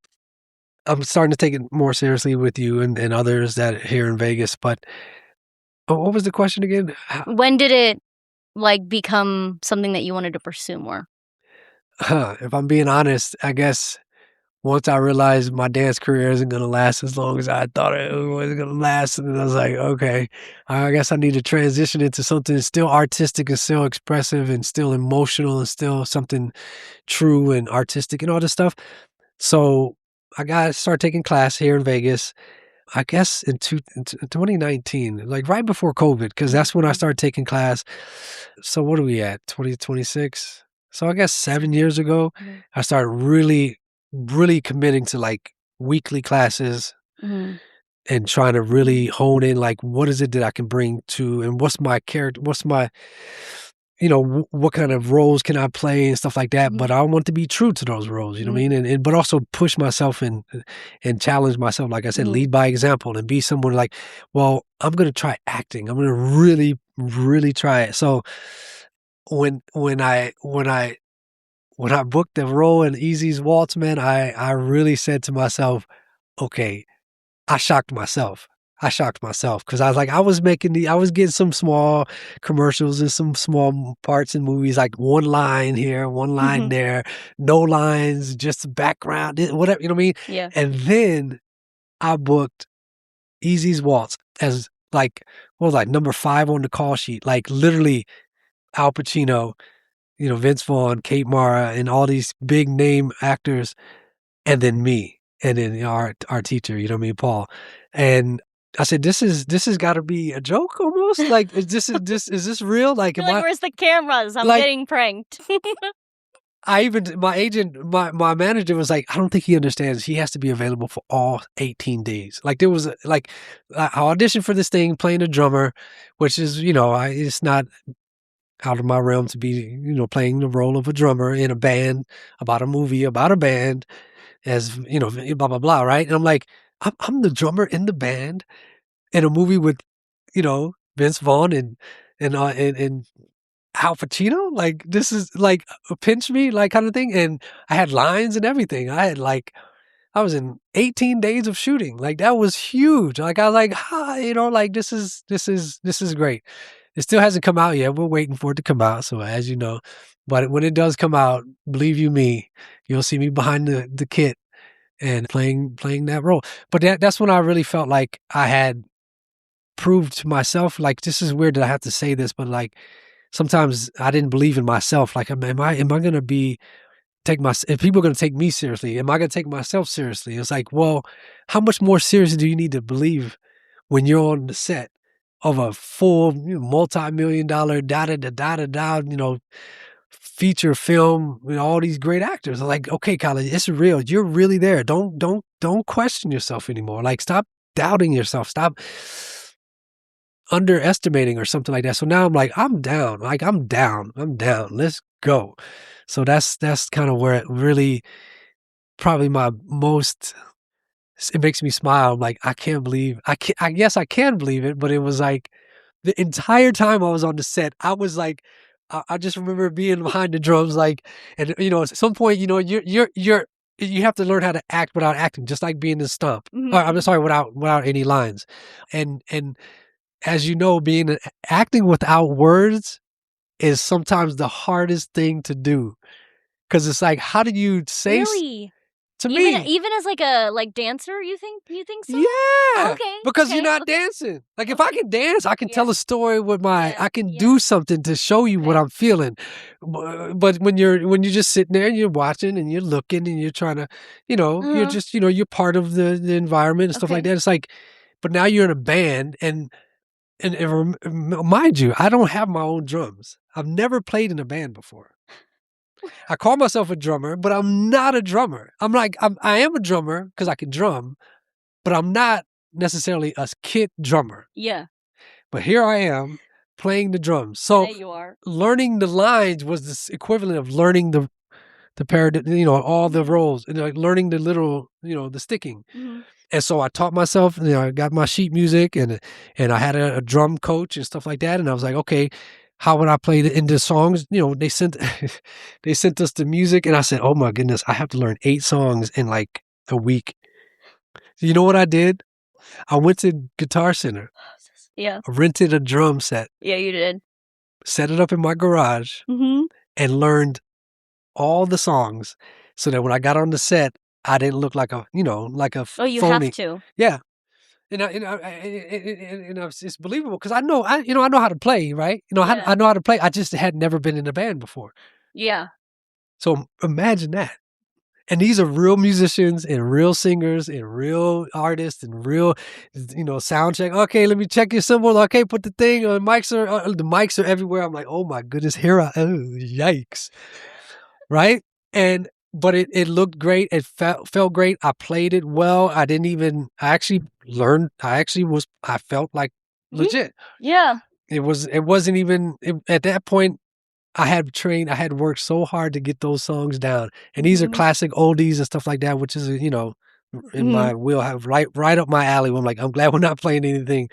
Speaker 2: I'm starting to take it more seriously with you and others that here in Vegas. But what was the question again?
Speaker 1: When did it become something that you wanted to pursue more?
Speaker 2: If I'm being honest, I guess once I realized my dance career isn't going to last as long as I thought it was going to last, and I was like, okay, I guess I need to transition into something still artistic and still expressive and still emotional and still something true and artistic and all this stuff. So I got to start taking class here in Vegas, I guess in 2019, like right before COVID, because that's when I started taking class. So what are we at? 2026? So I guess 7 years ago, I started really, really committing to like weekly classes and trying to really hone in, like, what is it that I can bring to, and what's my character, what's my, what kind of roles can I play and stuff like that. But I want to be true to those roles, you know what I mean? And but also push myself and challenge myself. Like I said, lead by example and be someone like, well, I'm going to try acting. I'm going to really, really try it. So when I booked the role in Easy's Waltz, man, I really said to myself, okay, I shocked myself because I was like, I was getting some small commercials and some small parts in movies, like one line here, one line there, no lines, just background, whatever, you know what I mean?
Speaker 1: Yeah.
Speaker 2: And then I booked Easy's Waltz as like, what was like number 5 on the call sheet, like literally Al Pacino, Vince Vaughn, Kate Mara, and all these big name actors, and then me, and then our teacher, you know what I mean, Paul. And I said, this has got to be a joke almost. Like, is this real? Like,
Speaker 1: where's the cameras? I'm getting pranked.
Speaker 2: My manager was like, I don't think he understands. He has to be available for all 18 days. Like, there was like, I auditioned for this thing, playing a drummer, which is, it's not out of my realm to be, playing the role of a drummer in a band about a movie about a band, as blah blah blah, right? And I'm like, I'm the drummer in the band in a movie with, Vince Vaughn and Al Pacino. Like, this is like a pinch me, like, kind of thing. And I had lines and everything. I was in 18 days of shooting. Like, that was huge. Like, I was like, like, this is great. It still hasn't come out yet. We're waiting for it to come out. So as you know, but when it does come out, believe you me, you'll see me behind the kit and playing that role. But that's when I really felt like I had proved to myself, like, this is weird that I have to say this, but like, sometimes I didn't believe in myself. Like, am I going to if people are going to take me seriously, am I going to take myself seriously? It's like, well, how much more seriously do you need to believe when you're on the set of a full multi-million-dollar feature film with all these great actors? I'm like, okay, Khalid, it's real. You're really there. Don't question yourself anymore. Like, stop doubting yourself. Stop underestimating or something like that. So now I'm like, I'm down. Like, I'm down. Let's go. So that's kind of where it really, probably my most, it makes me smile. I'm like, I guess I can believe it, but it was like the entire time I was on the set, I was like, I just remember being behind the drums, like, and at some point, you have to learn how to act without acting, just like being in Stomp. Or, I'm sorry, without any lines. And as you know, acting without words is sometimes the hardest thing to do, because it's like, how do you say
Speaker 1: really?
Speaker 2: To me,
Speaker 1: even as like a dancer, you think so?
Speaker 2: Yeah.
Speaker 1: Okay.
Speaker 2: Because you're not dancing. Like, if I can dance, I can tell a story with I can do something to show you what I'm feeling. But when you're just sitting there and you're watching and you're looking and you're trying to, you're just, you're part of the environment and stuff like that. It's like, but now you're in a band, and mind you, I don't have my own drums. I've never played in a band before. I call myself a drummer, but I'm not a drummer. I am a drummer because I can drum, but I'm not necessarily a kit drummer.
Speaker 1: Yeah.
Speaker 2: But here I am playing the drums. So
Speaker 1: There you are.
Speaker 2: learning the lines was the equivalent of learning the all the roles, and like learning the little, the sticking.
Speaker 1: Mm-hmm.
Speaker 2: And so I taught myself, I got my sheet music and I had a drum coach and stuff like that. And I was like, okay, how would I play the songs? They sent they sent us the music, and I said, oh my goodness, I have to learn 8 songs in like a week. You know what I did? I went to Guitar Center.
Speaker 1: Yeah.
Speaker 2: Rented a drum set.
Speaker 1: Yeah, you did.
Speaker 2: Set it up in my garage and learned all the songs so that when I got on the set, I didn't look like a
Speaker 1: you
Speaker 2: phony.
Speaker 1: have to.
Speaker 2: Yeah. And it's believable because I know how to play, right? I know how to play. I just had never been in a band before.
Speaker 1: Yeah.
Speaker 2: So imagine that. And these are real musicians and real singers and real artists and real, sound check. Okay, let me check your cymbal. Okay, put the thing on. The mics are everywhere. I'm like, oh my goodness, yikes. Right? But it looked great. It felt great. I played it well. I actually learned. I felt like legit.
Speaker 1: Yeah.
Speaker 2: It wasn't even, at that point, I had worked so hard to get those songs down. And these are classic oldies and stuff like that, which is, in my wheelhouse, right up my alley. Where I'm like, I'm glad we're not playing anything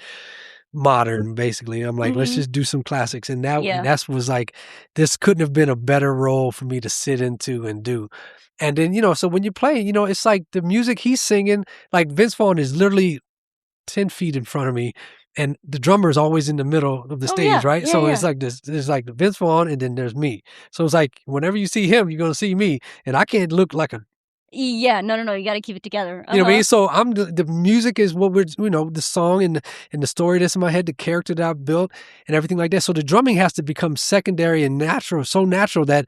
Speaker 2: modern, basically. I'm like, let's just do some classics. And that was like, this couldn't have been a better role for me to sit into and do. And then, so when you play, it's like the music he's singing, like Vince Vaughn is literally 10 feet in front of me. And the drummer is always in the middle of the stage, right? So it's like this. There's like the Vince Vaughn, and then there's me. So it's like whenever you see him, you're gonna see me, and I can't look like a.
Speaker 1: Yeah, no. You got to keep it together.
Speaker 2: You know what I mean? So I'm the music is what we're the song and the story that's in my head, the character that I've built, and everything like that. So the drumming has to become secondary and natural, so natural that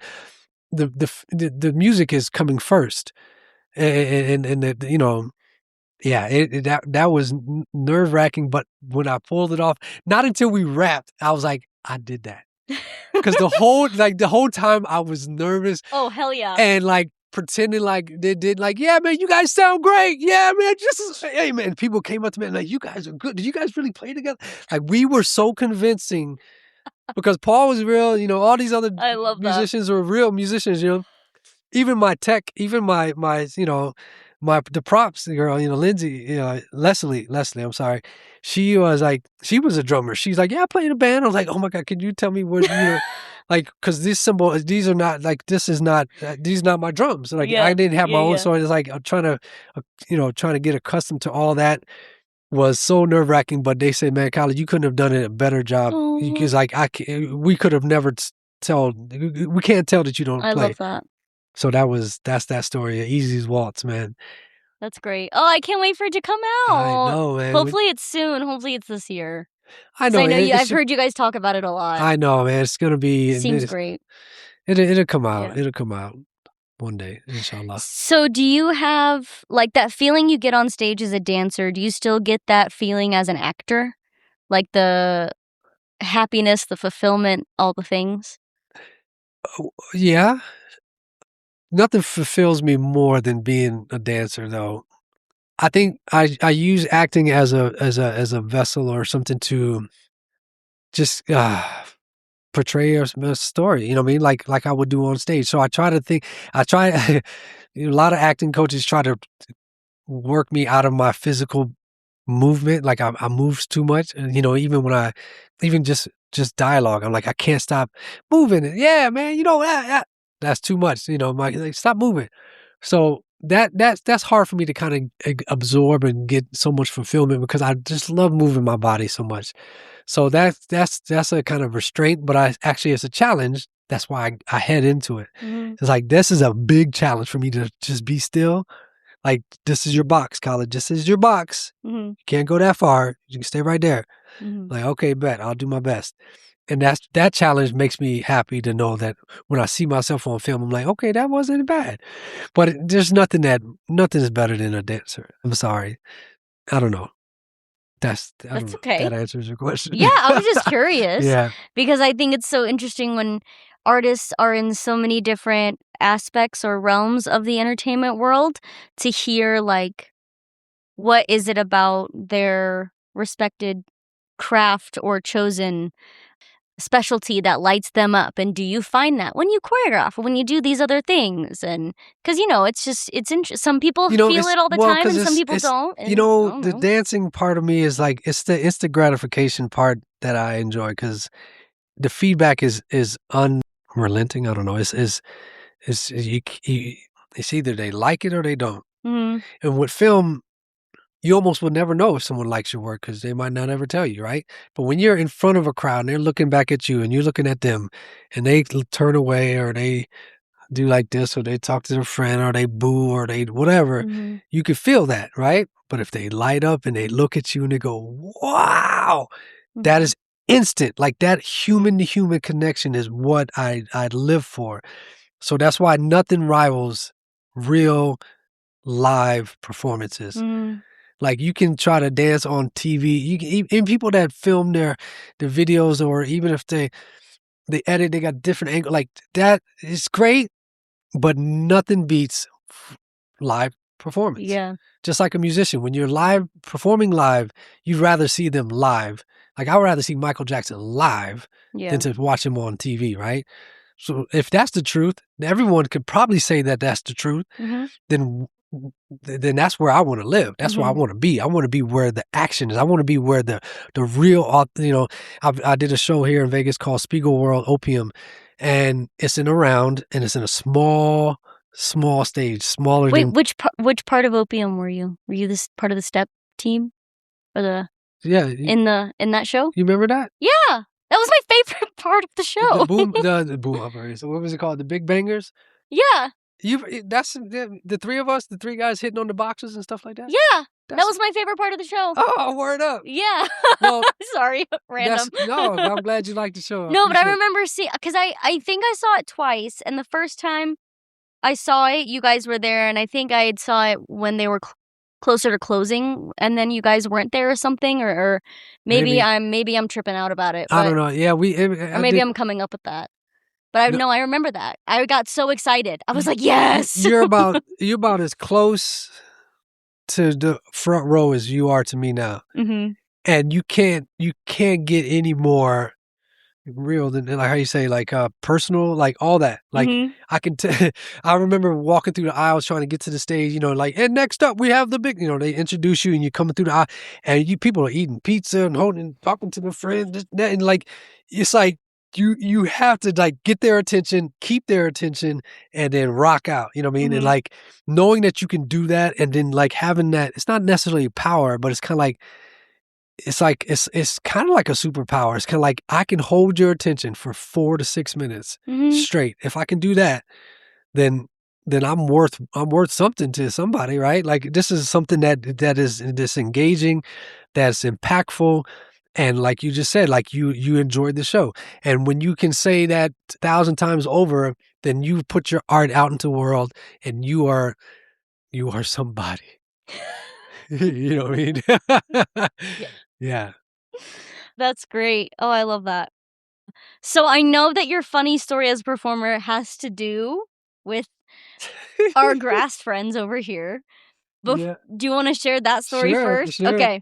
Speaker 2: the music is coming first, and the. Yeah, that was nerve-wracking, but when I pulled it off, not until we rapped, I was like, I did that. Because the whole time I was nervous.
Speaker 1: Oh, hell yeah.
Speaker 2: And like pretending like they did, like, yeah, man, you guys sound great. Yeah, man, hey, man. People came up to me and like, you guys are good. Did you guys really play together? Like, we were so convincing because Paul was real, all these other musicians were real musicians, Even my tech, even my the props girl, Lindsay, Leslie, I'm sorry. She was a drummer. She's like, yeah, I play in a band. I was like, oh my God, can you tell me what, like, cause these are not like, these are not my drums. Like I didn't have my own. So it's like, I'm trying to get accustomed to all that was so nerve wracking, but they said, man, Khalid, you couldn't have done a better job. Because we could have never we can't tell that you don't play.
Speaker 1: I love that.
Speaker 2: So that's that story. Easy's Waltz, man.
Speaker 1: That's great. Oh, I can't wait for it to come out.
Speaker 2: I know, man.
Speaker 1: Hopefully it's soon. Hopefully it's this year.
Speaker 2: I know.
Speaker 1: I've heard you guys talk about it a lot.
Speaker 2: I know, man. It's gonna be.
Speaker 1: Seems great.
Speaker 2: It'll come out. Yeah. It'll come out one day, inshallah.
Speaker 1: So, do you have like that feeling you get on stage as a dancer? Do you still get that feeling as an actor, like the happiness, the fulfillment, all the things?
Speaker 2: Yeah. Nothing fulfills me more than being a dancer, though. I think I use acting as a vessel or something to just portray a story. You know what I mean? Like I would do on stage. So I try to think. A lot of acting coaches try to work me out of my physical movement. Like I move too much. And, even when even just dialogue, I'm like, I can't stop moving. Yeah, man. That's too much, stop moving. So that's hard for me to kind of absorb and get so much fulfillment because I just love moving my body so much. So that's a kind of restraint, but it's a challenge. That's why I head into it. Mm-hmm. It's like, this is a big challenge for me to just be still. Like, this is your box, Khalid. This is your box. Mm-hmm. You can't go that far. You can stay right there. Mm-hmm. Like, okay, bet. I'll do my best. And that challenge makes me happy to know that when I see myself on film, I'm like, okay, that wasn't bad. But there's nothing is better than a dancer. I'm sorry. I don't know. That's
Speaker 1: okay.
Speaker 2: That answers your question.
Speaker 1: Yeah, I was just curious.
Speaker 2: Yeah.
Speaker 1: Because I think it's so interesting when artists are in so many different aspects or realms of the entertainment world to hear, like, what is it about their respected craft or chosen specialty that lights them up, and do you find that when you choreograph or when you do these other things? And because it's just some people feel it all the time and some people don't, and I don't
Speaker 2: the
Speaker 1: know.
Speaker 2: dancing part of me is like it's the instant gratification part that I enjoy because the feedback is unrelenting. I don't know. It's it's either they like it or they don't.
Speaker 1: Mhm.
Speaker 2: And with film, you almost will never know if someone likes your work because they might not ever tell you, right? But when you're in front of a crowd and they're looking back at you and you're looking at them and they turn away or they do like this or they talk to their friend or they boo or they whatever,
Speaker 1: Mhm.
Speaker 2: you can feel that, right? But if they light up and they look at you and they go, wow, that
Speaker 1: Mhm.
Speaker 2: is instant. Like that human to human connection is what I live for. So that's why nothing rivals real live performances.
Speaker 1: Mhm.
Speaker 2: Like you can try to dance on TV. You can even people that film their videos, or even if they edit, they got different angle. Like that is great, but nothing beats live performance.
Speaker 1: Yeah.
Speaker 2: Just like a musician, when you're live performing live, you'd rather see them live. Like I would rather see Michael Jackson live
Speaker 1: Yeah.
Speaker 2: than to watch him on TV, right? So if that's the truth, everyone could probably say that that's the truth.
Speaker 1: Mhm.
Speaker 2: Then then that's where I want to live. That's where I
Speaker 1: Mhm.
Speaker 2: want to be. I want to be where the action is. I want to be where the real, I did a show here in Vegas called Spiegel World Opium, and it's in a round, and it's in a small stage, smaller
Speaker 1: Wait,
Speaker 2: than
Speaker 1: which part of Opium were you? Were you this part of the step team or the
Speaker 2: yeah.
Speaker 1: in that show?
Speaker 2: You remember that?
Speaker 1: Yeah, that was my favorite part of the
Speaker 2: The
Speaker 1: show.
Speaker 2: boom, the boom operators. What was it called? The Big Bangers.
Speaker 1: Yeah,
Speaker 2: That's the three of us, the three guys hitting on the boxes and stuff like that.
Speaker 1: yeah, that
Speaker 2: That's
Speaker 1: was my favorite part of the show.
Speaker 2: oh, word up.
Speaker 1: Yeah.
Speaker 2: Well,
Speaker 1: Sorry, random.
Speaker 2: no. I'm glad you liked the show. I
Speaker 1: No, but I
Speaker 2: appreciate it.
Speaker 1: remember seeing because I think I saw it twice, and the first time I saw it, you guys were there, and I think I had saw it when they were closer to closing, and then you guys weren't there or something, or maybe
Speaker 2: Maybe
Speaker 1: I'm tripping out about it,
Speaker 2: I
Speaker 1: but
Speaker 2: don't know. Yeah,
Speaker 1: or
Speaker 2: I
Speaker 1: maybe
Speaker 2: did.
Speaker 1: I'm coming up with that. But I
Speaker 2: No,
Speaker 1: know I remember that. I got so excited. I was like, yes.
Speaker 2: you're about as close to the front row as you are to me now,
Speaker 1: Mhm.
Speaker 2: and you can't get any more real than like how you say like personal, like all that. Like
Speaker 1: Mhm.
Speaker 2: I can I remember walking through the aisles trying to get to the stage, like, and next up we have the big, they introduce you and you're coming through the aisle and you people are eating pizza and holding talking to their friends, this, that, and like it's like you have to like get their attention, keep their attention, and then rock out. You know what I mean? And
Speaker 1: Mhm.
Speaker 2: like knowing that you can do that and then like having that, it's not necessarily power, but it's kind of like it's kind of like a superpower. It's kind of like I can hold your attention for 4 to 6 minutes
Speaker 1: Mhm.
Speaker 2: straight. If I can do that, then I'm worth something to somebody, right? Like this is something that is this engaging, that's impactful, and like you just said, like you enjoyed the show. And when you can say that 1,000 times over, then you put your art out into the world, and you are somebody. You know what I mean?
Speaker 1: Yeah.
Speaker 2: Yeah.
Speaker 1: That's great. Oh, I love that. So I know that your funny story as a performer has to do with our grass friends over here.
Speaker 2: Yeah.
Speaker 1: Do you want to share that story
Speaker 2: Sure,
Speaker 1: first?
Speaker 2: sure.
Speaker 1: Okay.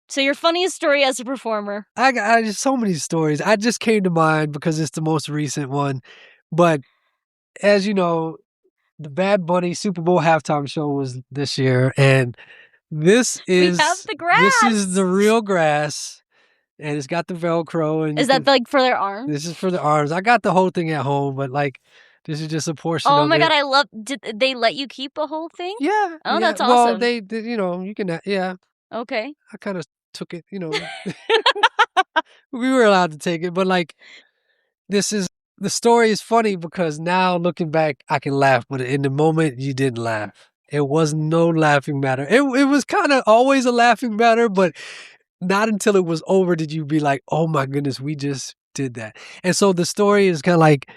Speaker 1: So your funniest story as a performer.
Speaker 2: I just so many stories. I just came to mind because it's the most recent one. But as you know, the Bad Bunny Super Bowl halftime show was this year, and this
Speaker 1: We have
Speaker 2: is
Speaker 1: the
Speaker 2: this is the
Speaker 1: grass.
Speaker 2: real grass, and it's got the Velcro, and you
Speaker 1: Is that
Speaker 2: can.
Speaker 1: like for their arms?
Speaker 2: This is for the arms. I got the whole thing at home, but like this is just a portion
Speaker 1: Oh
Speaker 2: of
Speaker 1: my god,
Speaker 2: it.
Speaker 1: I love. Did they let you keep a whole thing?
Speaker 2: Yeah,
Speaker 1: Oh,
Speaker 2: yeah.
Speaker 1: that's
Speaker 2: Well,
Speaker 1: awesome.
Speaker 2: you can. Yeah,
Speaker 1: Okay.
Speaker 2: I kind of took it. We were allowed to take it, but like this is the story is funny because now looking back, I can laugh, but in the moment, you didn't laugh. It was no laughing matter. It was kind of always a laughing matter, but not until it was over did you be like, "Oh my goodness, we just did that." And so the story is kind of like,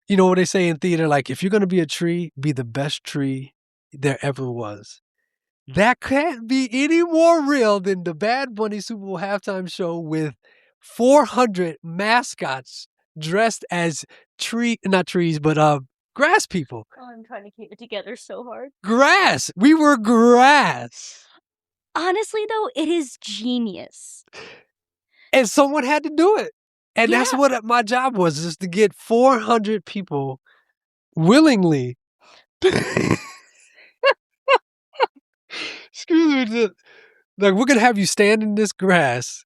Speaker 2: what they say in theater, like if you're gonna be a tree, be the best tree there ever was. That can't be any more real than the Bad Bunny Super Bowl halftime show with 400 mascots dressed as not trees, but grass people.
Speaker 1: Oh, I'm trying to keep it together so hard.
Speaker 2: Grass. We were grass.
Speaker 1: Honestly, though, it is genius.
Speaker 2: And someone had to do it. And that's what my job was, is to get 400 people willingly. Excuse me. Like, we're going to have you stand in this grass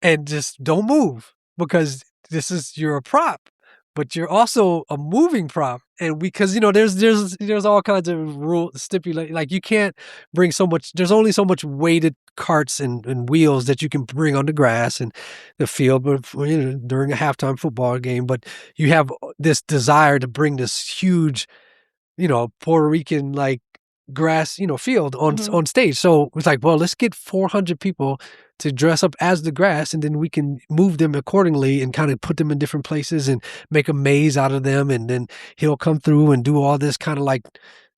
Speaker 2: and just don't move, because you're a prop, but you're also a moving prop. And because, there's all kinds of rules stipulate, like you can't bring so much, there's only so much weighted carts and wheels that you can bring on the grass and the field, but during a halftime football game. But you have this desire to bring this huge, Puerto Rican like grass, field on stage. So it's like, well, let's get 400 people to dress up as the grass, and then we can move them accordingly and kind of put them in different places and make a maze out of them. And then he'll come through and do all this kind of like,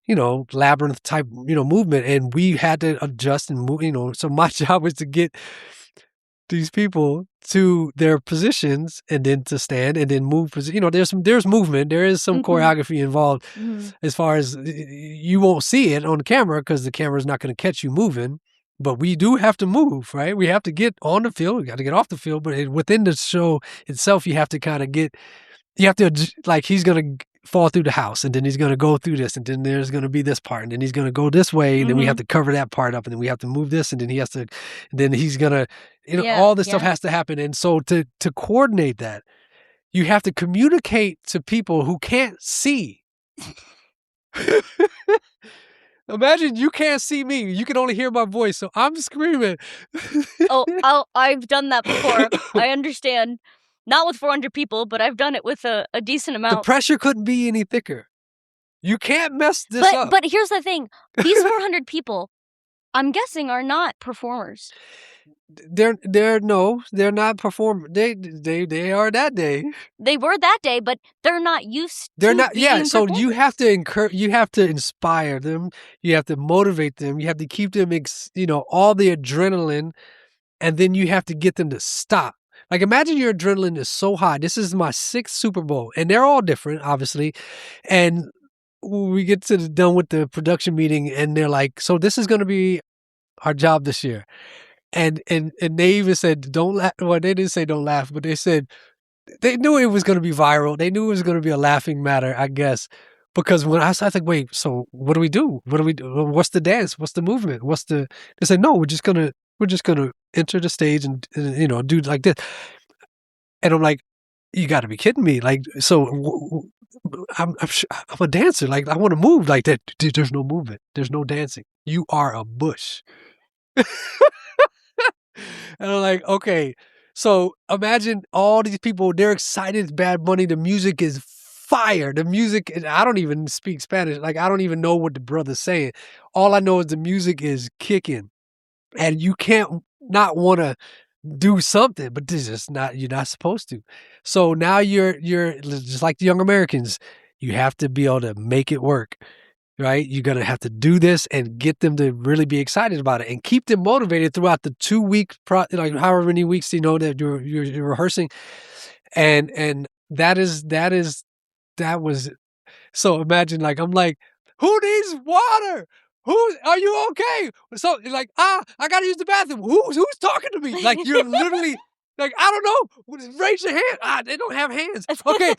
Speaker 2: labyrinth type, movement. And we had to adjust and move, so my job was to get these people to their positions and then to stand and then move. There's movement. There is some choreography involved as far as you won't see it on camera because the camera's not going to catch you moving, but we do have to move, right? We have to get on the field. We got to get off the field, but within the show itself, you have to like, he's going to fall through the house, and then he's going to go through this, and then there's going to be this part, and then he's going to go this way, and then we have to cover that part up, and then we have to move this, and then he's going to, all this stuff has to happen. And so to coordinate that, you have to communicate to people who can't see. Imagine you can't see me. You can only hear my voice, so I'm screaming.
Speaker 1: I've done that before. I understand. Not with 400 people, but I've done it with a decent amount.
Speaker 2: The pressure couldn't be any thicker. You can't mess this up.
Speaker 1: But here's the thing. These 400 people, I'm guessing, are not performers.
Speaker 2: They're not performers. They are that day.
Speaker 1: They were that day, but they're not used to being
Speaker 2: so
Speaker 1: performers.
Speaker 2: you have to you have to inspire them. You have to motivate them. You have to keep them, all the adrenaline, and then you have to get them to stop. Like, imagine your adrenaline is so high. This is my 6th Super Bowl, and they're all different, obviously. And we get done with the production meeting, and they're like, so this is going to be our job this year. And they even said, don't laugh. Well, they didn't say don't laugh, but they said they knew it was going to be viral. They knew it was going to be a laughing matter, I guess. Because when I was like, wait, so what do we do? What's the dance? What's the movement? They said, no, we're just going to enter the stage and do like this. And I'm like, you got to be kidding me. Like, so I'm a dancer. Like, I want to move like that. There's no movement. There's no dancing. You are a bush. And I'm like, okay. So imagine all these people, they're excited. It's Bad Bunny. The music is fire. The music, I don't even speak Spanish. Like, I don't even know what the brother's saying. All I know is the music is kicking. And you can't not want to do something, but this is you're not supposed to. So now you're just like the Young Americans. You have to be able to make it work, right? You're going to have to do this and get them to really be excited about it and keep them motivated throughout the 2-week, however many weeks, that you're rehearsing. And that was, so imagine, like, I'm like, who needs water? Are you okay? So like, I gotta use the bathroom. Who's talking to me? Like, you're literally like, I don't know. Raise your hand. They don't have hands. Okay.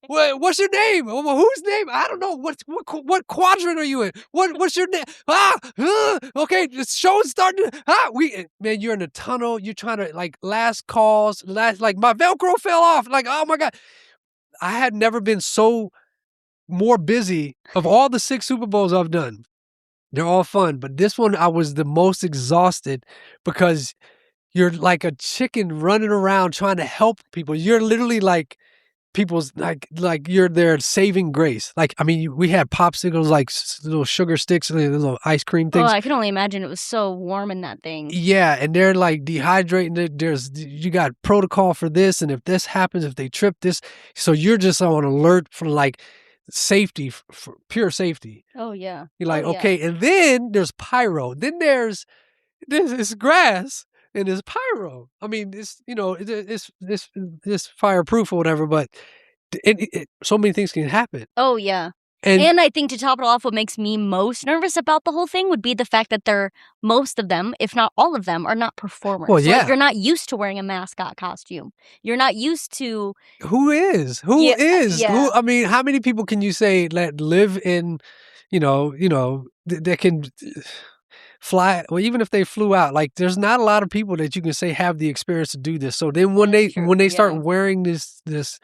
Speaker 2: What's your name? Whose name? I don't know. What quadrant are you in? What's your name? Okay. The show's starting. Man, you're in a tunnel. You're trying to, like, last calls. Like, my Velcro fell off. Like, oh my God. I had never been so more busy of all the 6 Super Bowls I've done. They're all fun, but this one I was the most exhausted because you're like a chicken running around trying to help people. You're literally like people's like you're their saving grace. Like, I mean, we had popsicles, like little sugar sticks, little ice cream things.
Speaker 1: Oh, I can only imagine it was so warm in that thing.
Speaker 2: Yeah, and they're like dehydrating. You got protocol for this, and if this happens, if they trip this, so you're just on alert for like safety, for pure safety.
Speaker 1: Oh, yeah.
Speaker 2: You're like,
Speaker 1: Oh, yeah.
Speaker 2: okay, and then there's pyro. Then there's grass and there's pyro. I mean, it's fireproof or whatever, but so many things can happen.
Speaker 1: Oh, yeah.
Speaker 2: And
Speaker 1: And I think to top it off, what makes me most nervous about the whole thing would be the fact that most of them, if not all of them, are not performers.
Speaker 2: well, yeah.
Speaker 1: Like, you're not used to wearing a mascot costume. You're not used to.
Speaker 2: Who is?
Speaker 1: Yeah,
Speaker 2: Who? I mean, how many people can you say that live in, that can fly? Well, even if they flew out, like there's not a lot of people that you can say have the experience to do this. So then when
Speaker 1: That's true,
Speaker 2: they start
Speaker 1: yeah.
Speaker 2: wearing this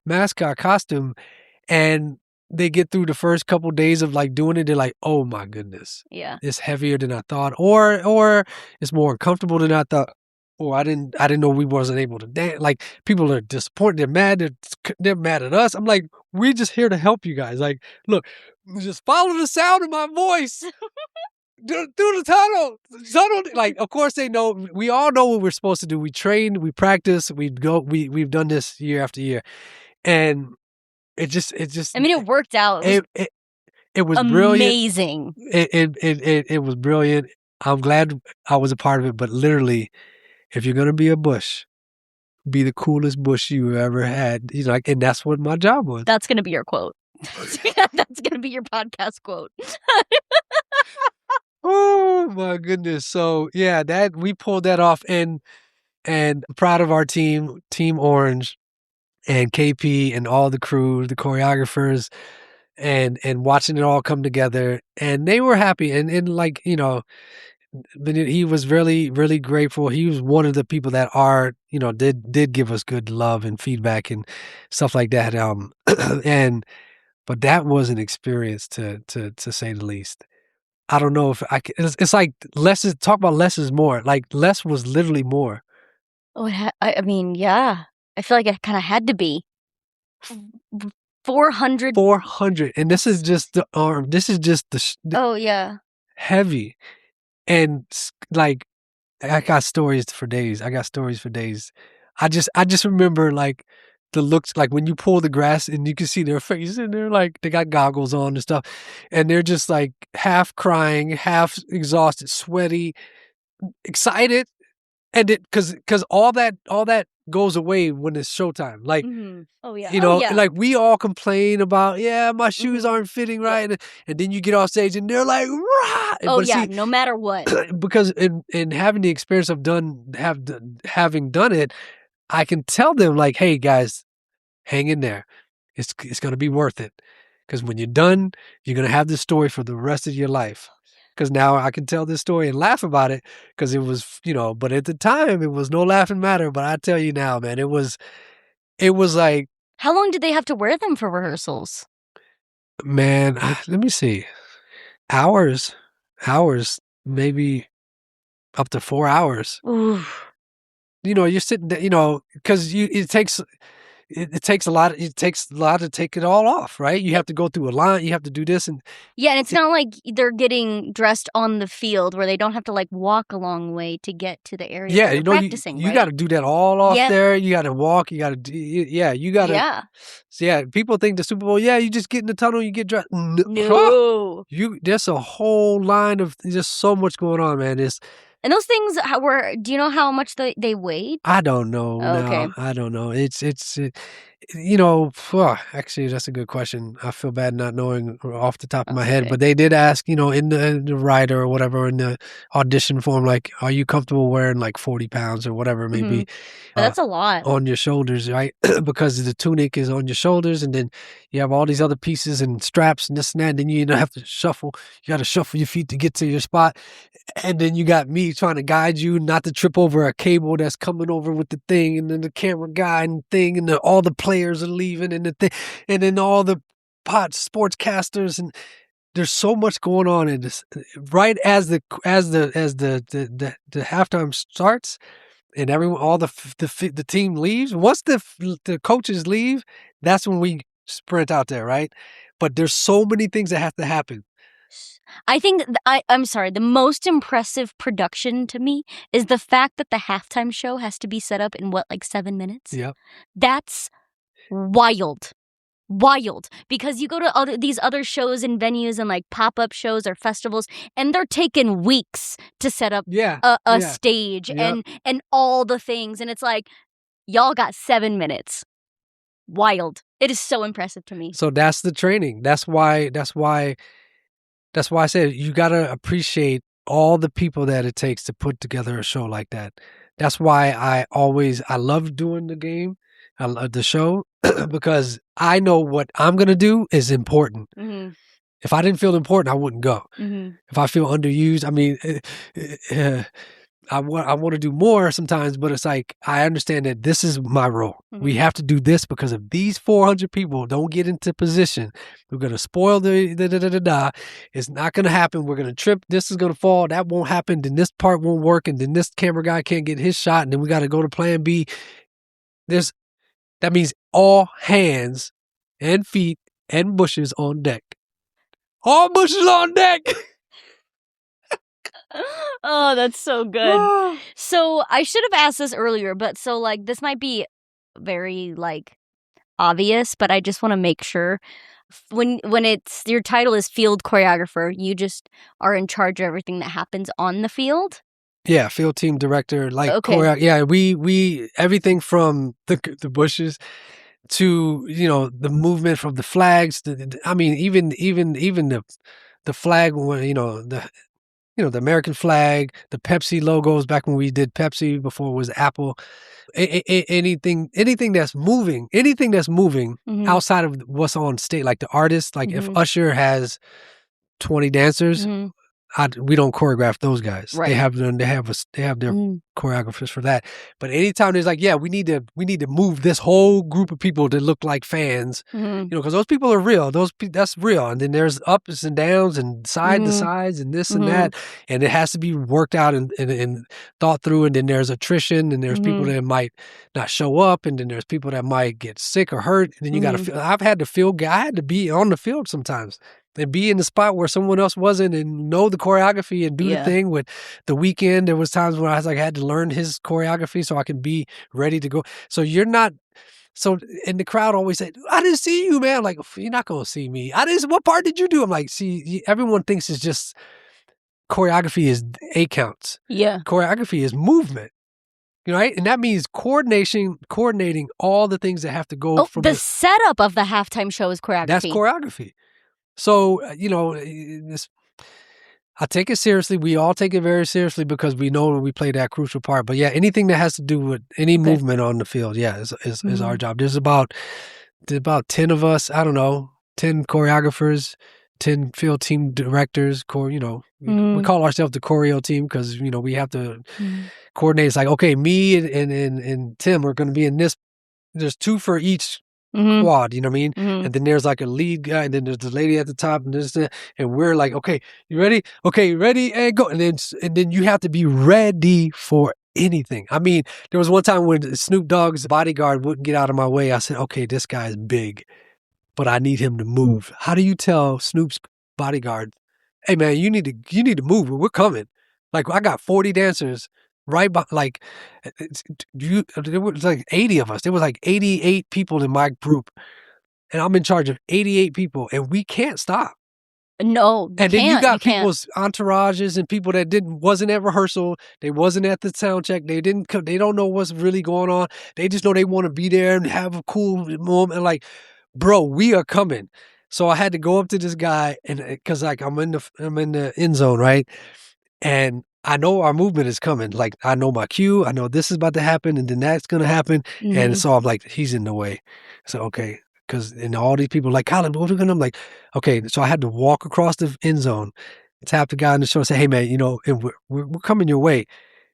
Speaker 2: mascot costume, and they get through the first couple days of like doing it, they're like, oh my goodness,
Speaker 1: Yeah.
Speaker 2: it's heavier than I thought, or it's more uncomfortable than I thought. Or I didn't know we wasn't able to dance. Like people are disappointed, they're mad, they're mad at us. I'm like, we're just here to help you guys. Like, look, just follow the sound of my voice. Through the tunnel. Like, of course they know. We all know what we're supposed to do. We train, we practice, we've done this year after year, and it just.
Speaker 1: I mean, it worked out.
Speaker 2: It was
Speaker 1: amazing.
Speaker 2: Brilliant. It was brilliant. I'm glad I was a part of it. But literally, if you're gonna be a bush, be the coolest bush you ever had. And that's what my job was.
Speaker 1: That's gonna be your quote. That's gonna be your podcast quote.
Speaker 2: Oh my goodness. So yeah, that we pulled that off, and proud of our Team Orange and KP and all the crew, the choreographers, and watching it all come together, and they were happy, and but he was really, really grateful. He was one of the people that did give us good love and feedback and stuff like that. But that was an experience to say the least. I don't know if I can. It's like talk about less is more. Like less was literally more.
Speaker 1: Oh, I mean, yeah. I feel like it kind of had to be 400.
Speaker 2: 400, and this is just the arm. This is just the
Speaker 1: oh yeah,
Speaker 2: heavy, and like I got stories for days. I just remember like the looks, like when you pull the grass and you can see their faces, and they're like, they got goggles on and stuff, and they're just like half crying, half exhausted, sweaty, excited, and because all that goes away when it's showtime. Like,
Speaker 1: oh yeah,
Speaker 2: like we all complain about, my shoes aren't fitting right, and then you get off stage and they're like, rah!
Speaker 1: Oh yeah, no matter what.
Speaker 2: Because in having the experience of having done it, I can tell them like, hey guys, hang in there. It's going to be worth it. Because when you're done, you're going to have this story for the rest of your life. Because now I can tell this story and laugh about it, because it was, but at the time it was no laughing matter. But I tell you now, man, it was like.
Speaker 1: How long did they have to wear them for rehearsals?
Speaker 2: Man, let me see. Hours, maybe up to 4 hours.
Speaker 1: Ooh.
Speaker 2: You're sitting there, because it takes a lot. It takes a lot to take it all off, right? You have to go through a line. You have to do this, and
Speaker 1: yeah, and it's not like they're getting dressed on the field where they don't have to like walk a long way to get to the area.
Speaker 2: Yeah,
Speaker 1: they're practicing.
Speaker 2: You got to do that all off there. You got to walk. You got to you got to.
Speaker 1: Yeah.
Speaker 2: So yeah, people think the Super Bowl. Yeah, you just get in the tunnel. You get dressed.
Speaker 1: No.
Speaker 2: There's a whole line of just so much going on, man.
Speaker 1: And those things do you know how much they weighed?
Speaker 2: I don't know.
Speaker 1: Okay.
Speaker 2: I don't know. Actually, that's a good question. I feel bad not knowing off the top of my head, but they did ask, in the writer or whatever, in the audition form, like, are you comfortable wearing like 40 pounds or whatever it may be?
Speaker 1: That's a lot.
Speaker 2: On your shoulders, right? Because the tunic is on your shoulders, and then you have all these other pieces and straps and this and that, and then you have to shuffle. You got to shuffle your feet to get to your spot. And then you got me trying to guide you not to trip over a cable that's coming over with the thing, and then the camera guy and thing, and all the players are leaving, and the thing, and then all the sportscasters, and there's so much going on in this. Right as the halftime starts, and all the team leaves. Once the coaches leave, that's when we sprint out there, right? But there's so many things that have to happen.
Speaker 1: I think I'm sorry. The most impressive production to me is the fact that the halftime show has to be set up in 7 minutes?
Speaker 2: Yep.
Speaker 1: That's wild. wild, because you go to these other shows and venues and like pop-up shows or festivals, and they're taking weeks to set up a stage and all the things, and it's like, y'all got 7 minutes. Wild. It is so impressive to me.
Speaker 2: So that's the training. That's why I said you gotta appreciate all the people that it takes to put together a show like that. That's why I love doing the game, the show, because I know what I'm gonna do is important.
Speaker 1: Mm-hmm.
Speaker 2: If I didn't feel important, I wouldn't go.
Speaker 1: Mm-hmm.
Speaker 2: If I feel underused, I mean, I want to do more sometimes, but it's like, I understand that this is my role. Mm-hmm. We have to do this because if these 400 people don't get into position, we're going to spoil the. It's not going to happen. We're going to trip. This is going to fall. That won't happen. Then this part won't work. And then this camera guy can't get his shot. And then we got to go to plan B. That means all hands and feet and bushes on deck. All bushes on deck.
Speaker 1: Oh, that's so good. So I should have asked this earlier, but so like this might be very like obvious, but I just want to make sure. When it's your title is field choreographer, you just are in charge of everything that happens on the field?
Speaker 2: Yeah, field team director, like okay. We everything from the bushes to, the movement from the flags. I mean, even the flag, the American flag, the Pepsi logos back when we did Pepsi before it was Apple. Anything that's moving mm-hmm. outside of what's on stage, like the artist, like mm-hmm. if Usher has 20 dancers, mm-hmm. We don't choreograph those guys. Right. They have their mm-hmm. choreographers for that. But anytime there's like, we need to move this whole group of people that look like fans, mm-hmm. Because those people are real. That's real. And then there's ups and downs and side mm-hmm. to sides and this mm-hmm. and that, and it has to be worked out and thought through. And then there's attrition, and there's mm-hmm. people that might not show up, and then there's people that might get sick or hurt. And then you mm-hmm. I had to be on the field sometimes. And be in the spot where someone else wasn't, and know the choreography and do the thing. With the weekend, there was times where I had to learn his choreography so I can be ready to go. So you're not. So, and the crowd always said, "I didn't see you, man." I'm like, you're not gonna see me. What part did you do? I'm like, see, everyone thinks it's just choreography is 8 counts. Yeah, choreography is movement. Right? And that means coordinating all the things that have to go from
Speaker 1: the setup of the halftime show is choreography.
Speaker 2: That's choreography. So, I take it seriously. We all take it very seriously because we know we play that crucial part. But anything that has to do with any movement on the field, is mm-hmm. our job. There's about 10 of us, 10 choreographers, 10 field team directors, mm-hmm. we call ourselves the choreo team because, we have to mm-hmm. coordinate. It's like, okay, me and Tim are going to be in this. There's 2 for each mm-hmm. quad, you know what I mean? Mm-hmm. And then there's like a lead guy, and then there's the lady at the top, and we're like, okay, you ready? Okay, ready, and go. And then you have to be ready for anything. I mean, there was one time when Snoop Dogg's bodyguard wouldn't get out of my way. I said, okay, this guy's big, but I need him to move. How do you tell Snoop's bodyguard, hey man, you need to move, we're coming? Like, I got 40 dancers right by, like, there was like 80 of us. There was like 88 people in my group, and I'm in charge of 88 people, and we can't stop.
Speaker 1: No,
Speaker 2: and then you got people's entourages and people that wasn't at rehearsal, they wasn't at the sound check, they don't know what's really going on. They just know they want to be there and have a cool moment. Like, bro, we are coming. So I had to go up to this guy, and because like I'm in the end zone, right? And I know our movement is coming. Like, I know my cue. I know this is about to happen, and then that's going to happen. Mm-hmm. And so I'm like, he's in the way. So, okay. And all these people are like, Khalid, what are we going to? I'm like, okay. So I had to walk across the end zone, tap the guy on the shoulder, say, hey, man, and we're coming your way.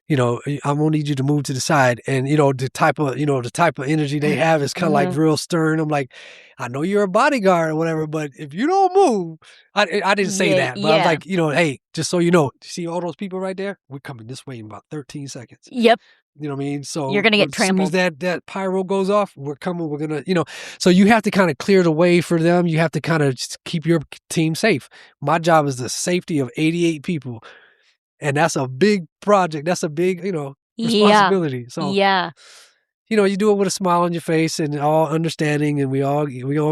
Speaker 2: I'm going to need you to move to the side. And, the type of energy they have is kind of like real stern. I'm like, I know you're a bodyguard or whatever, but if you don't move, I didn't say that, but I was like, hey, just so you know, see all those people right there? We're coming this way in about 13 seconds.
Speaker 1: Yep.
Speaker 2: You know what I mean? So
Speaker 1: you're going to get trampled.
Speaker 2: As soon as that pyro goes off, we're coming, we're going to, so you have to kind of clear the way for them. You have to kind of just keep your team safe. My job is the safety of 88 people. And that's a big project. That's a big, responsibility. So you do it with a smile on your face and all understanding, and we all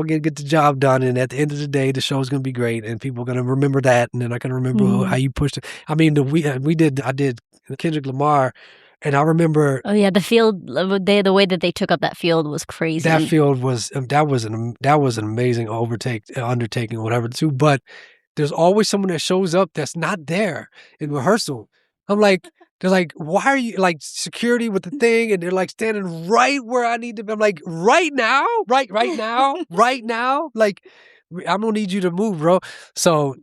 Speaker 2: get the job done. And at the end of the day, the show's gonna be great, and people are gonna remember that, and they're not gonna remember how
Speaker 1: Mhm.
Speaker 2: you pushed it. I mean, I did Kendrick Lamar, and I remember
Speaker 1: Oh, yeah, the field the way that they took up that field was
Speaker 2: that
Speaker 1: crazy.
Speaker 2: field was that was an amazing undertaking, whatever too. But there's always someone that shows up that's not there in rehearsal. I'm like, they're like, why are you like security with the thing? And they're like standing right where I need to be. I'm like, right now, right now, right now. Like, I'm gonna need you to move, bro. So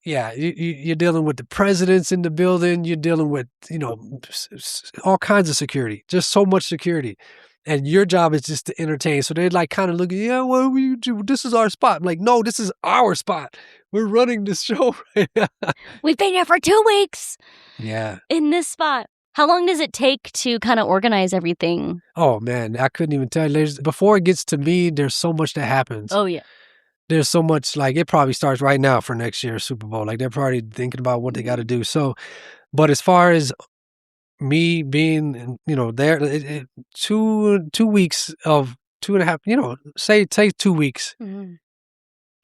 Speaker 2: yeah, you're dealing with the presidents in the building. You're dealing with all kinds of security, just so much security. And your job is just to entertain. So they like kind of look, yeah, what do we do? This is our spot. I'm like, no, this is our spot. We're running this show right now.
Speaker 1: We've been here for 2 weeks
Speaker 2: Yeah.
Speaker 1: in this spot. How long does it take to kinda organize everything?
Speaker 2: Oh man, I couldn't even tell you. Before it gets to me, there's so much that happens.
Speaker 1: Oh, yeah.
Speaker 2: There's so much like it probably starts right now for next year's Super Bowl. Like they're probably thinking about what they got to do. So, but as far as me being, there, 2 weeks of 2.5, say 2 weeks
Speaker 1: Mhm.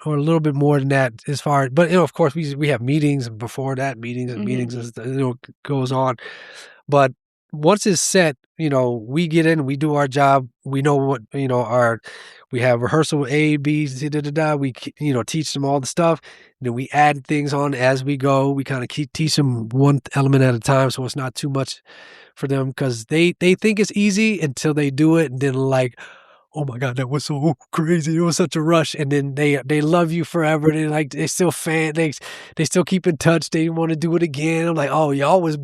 Speaker 2: or a little bit more than that as far but, of course, we have meetings and before that, meetings and
Speaker 1: Mhm.
Speaker 2: meetings as goes on. But once it's set, we get in, we do our job. We know what, we have rehearsal A, B, C, da, da, da. We, teach them all the stuff. Then we add things on as we go. We kind of teach them one element at a time. So it's not too much for them because they think it's easy until they do it. And then like, oh my God, that was so crazy. It was such a rush. And then they love you forever. They still they still keep in touch. They want to do it again. I'm like, oh, y'all was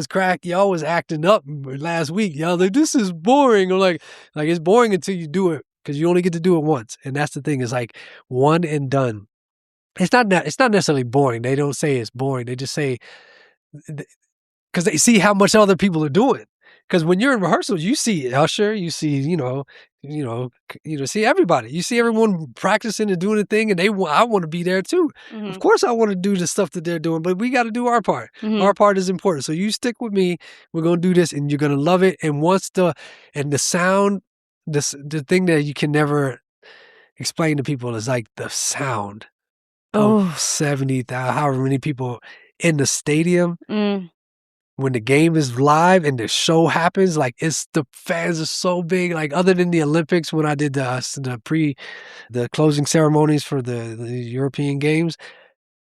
Speaker 2: crack, y'all was acting up last week. Y'all like, this is boring. I'm like it's boring until you do it because you only get to do it once. And that's the thing, is like one and done. It's not necessarily boring. They don't say it's boring. They just say because they see how much other people are doing. Because when you're in rehearsals, you see Usher, you see, see everybody. You see everyone practicing and doing the thing, and I want to be there too. Of
Speaker 1: Mhm.
Speaker 2: course, I want to do the stuff that they're doing, but we got to do our part.
Speaker 1: Mhm.
Speaker 2: Our part is important. So you stick with me. We're gonna do this, and you're gonna love it. And the sound, the thing that you can never explain to people is like the sound of
Speaker 1: Oh.
Speaker 2: 70,000, however many people in the stadium
Speaker 1: Mm.
Speaker 2: when the game is live and the show happens, like the fans are so big. Like other than the Olympics, when I did the closing ceremonies for the European Games,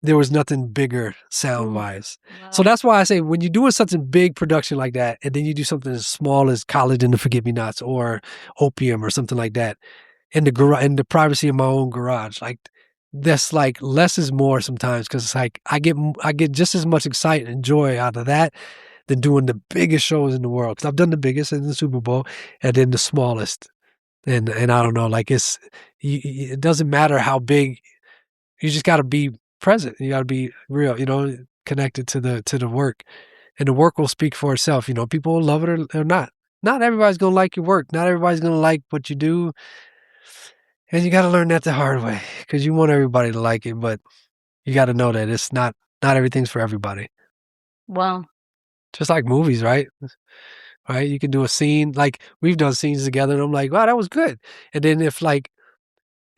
Speaker 2: there was nothing bigger sound
Speaker 1: Ooh.
Speaker 2: wise. So
Speaker 1: Wow.
Speaker 2: that's why I say when you're doing such a big production like that, and then you do something as small as Khalid and the Forget Me Nots or Opium or something like that, in the privacy of my own garage, like that's like less is more sometimes because it's like I get just as much excitement and joy out of that than doing the biggest shows in the world. Because I've done the biggest in the Super Bowl and then the smallest. And I don't know, like it doesn't matter how big. You just got to be present. You got to be real. Connected to the work, and the work will speak for itself. People will love it or not. Not everybody's gonna like your work. Not everybody's gonna like what you do, and you got to learn that the hard way because you want everybody to like it, but you got to know that it's not everything's for everybody.
Speaker 1: Wow.
Speaker 2: Just like movies, right? Right? You can do a scene like we've done scenes together, and I'm like, wow, that was good. And then if like,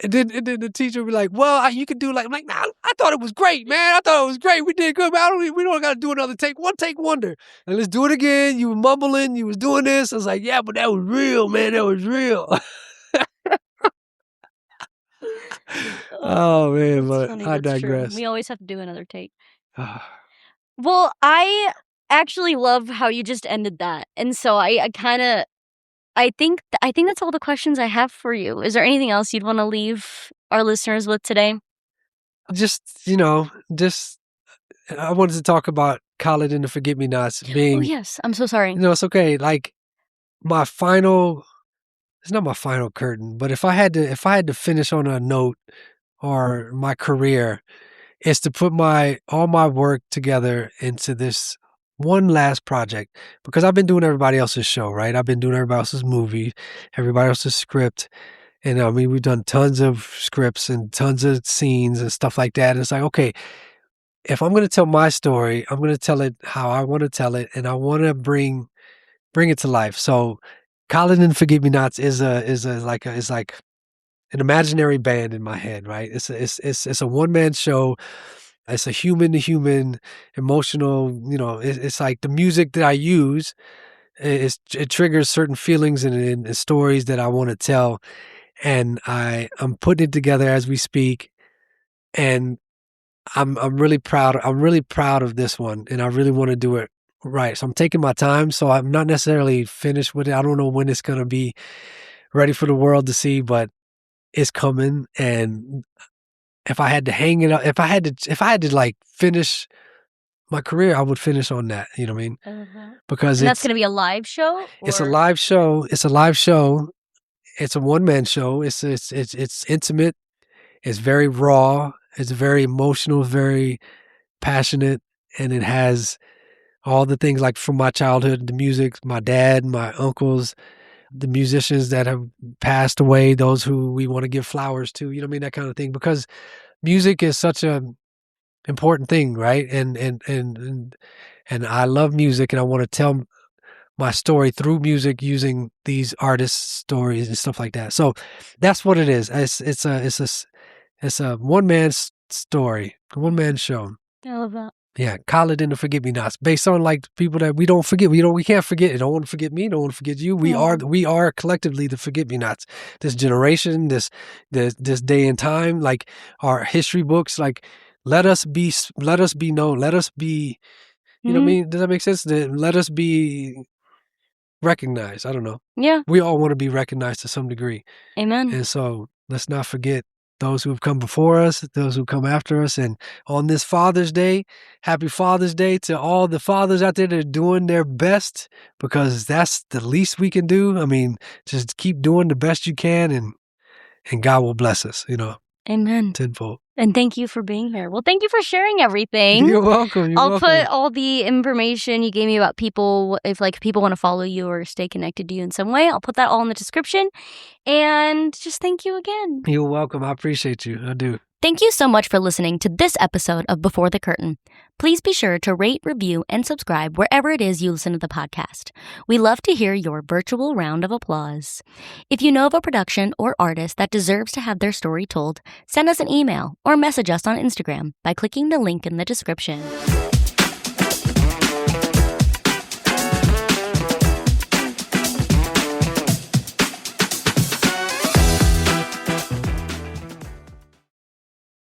Speaker 2: and then the teacher will be like, well, you could do like, I'm like, nah, I thought it was great, man. I thought it was great. We did good, but we don't got to do another take. One take wonder, and let's do it again. You were mumbling, you was doing this. I was like, yeah, but that was real, man. That was real.
Speaker 1: Oh,
Speaker 2: Oh man,
Speaker 1: that's
Speaker 2: but
Speaker 1: funny,
Speaker 2: I
Speaker 1: that's true.
Speaker 2: digress.
Speaker 1: We always have to do another take. Well, I actually love how you just ended that, and so I kinda I think that's all the questions I have for you. Is there anything else you'd wanna leave our listeners with today?
Speaker 2: Just just I wanted to talk about Khalid and the Forget Me Nots
Speaker 1: Oh,
Speaker 2: being,
Speaker 1: yes, I'm so sorry.
Speaker 2: it's okay. Like my final, it's not my final curtain, but if I had to finish on a note or my career, is to put all my work together into this one last project because I've been doing everybody else's show, right? I've been doing everybody else's movie, everybody else's script. And I mean, we've done tons of scripts and tons of scenes and stuff like that. And it's like, okay, if I'm going to tell my story, I'm going to tell it how I want to tell it, and I want to bring it to life. So Khalid and Forget-Me-Nots is like an imaginary band in my head, right? It's a one-man show. It's a human to human emotional, it's like the music that I use, it triggers certain feelings and stories that I want to tell. And I'm putting it together as we speak. And I'm really proud. I'm really proud of this one, and I really want to do it right. So I'm taking my time. So I'm not necessarily finished with it. I don't know when it's gonna be ready for the world to see, but it's coming. And if I had to hang it up, if I had to like finish my career, I would finish on that. You know what I mean? Because
Speaker 1: And that's going to be a live show?
Speaker 2: it's a
Speaker 1: or-
Speaker 2: live show. It's a live show. It's a one man show. It's intimate. It's very raw. It's very emotional. Very passionate, and it has all the things like from my childhood, the music, my dad, my uncles, the musicians that have passed away, those who we want to give flowers to, you know what I mean, that kind of thing. Because music is such a important thing, right? And I love music, and I want to tell my story through music using these artists' stories and stuff like that. So that's what it is. It's a one man story, one man show.
Speaker 1: I love that.
Speaker 2: Yeah, Khalid and the Forget-Me-Nots, based on like people that we don't forget. We can't forget. You don't want to forget me. Don't want to forget you. We are collectively the Forget-Me-Nots. This generation, this day and time, like our history books. Like let us be known. Let us be. You know what I mean? Does that make sense? Let us be recognized. I don't know.
Speaker 1: Yeah.
Speaker 2: We all want to be recognized to some degree.
Speaker 1: Amen.
Speaker 2: And so let's not forget those who have come before us, those who come after us. And on this Father's Day, happy Father's Day to all the fathers out there that are doing their best, because that's the least we can do. I mean, just keep doing the best you can, and God will bless us,
Speaker 1: Amen.
Speaker 2: tenfold.
Speaker 1: And thank you for being here. Well, thank you for sharing everything.
Speaker 2: You're welcome.
Speaker 1: I'll put all the information you gave me about people, if like people want to follow you or stay connected to you in some way, I'll put that all in the description. And just thank you again.
Speaker 2: You're welcome. I appreciate you. I do.
Speaker 1: Thank you so much for listening to this episode of Before the Curtain. Please be sure to rate, review, and subscribe wherever it is you listen to the podcast. We love to hear your virtual round of applause. If you know of a production or artist that deserves to have their story told, send us an email or message us on Instagram by clicking the link in the description.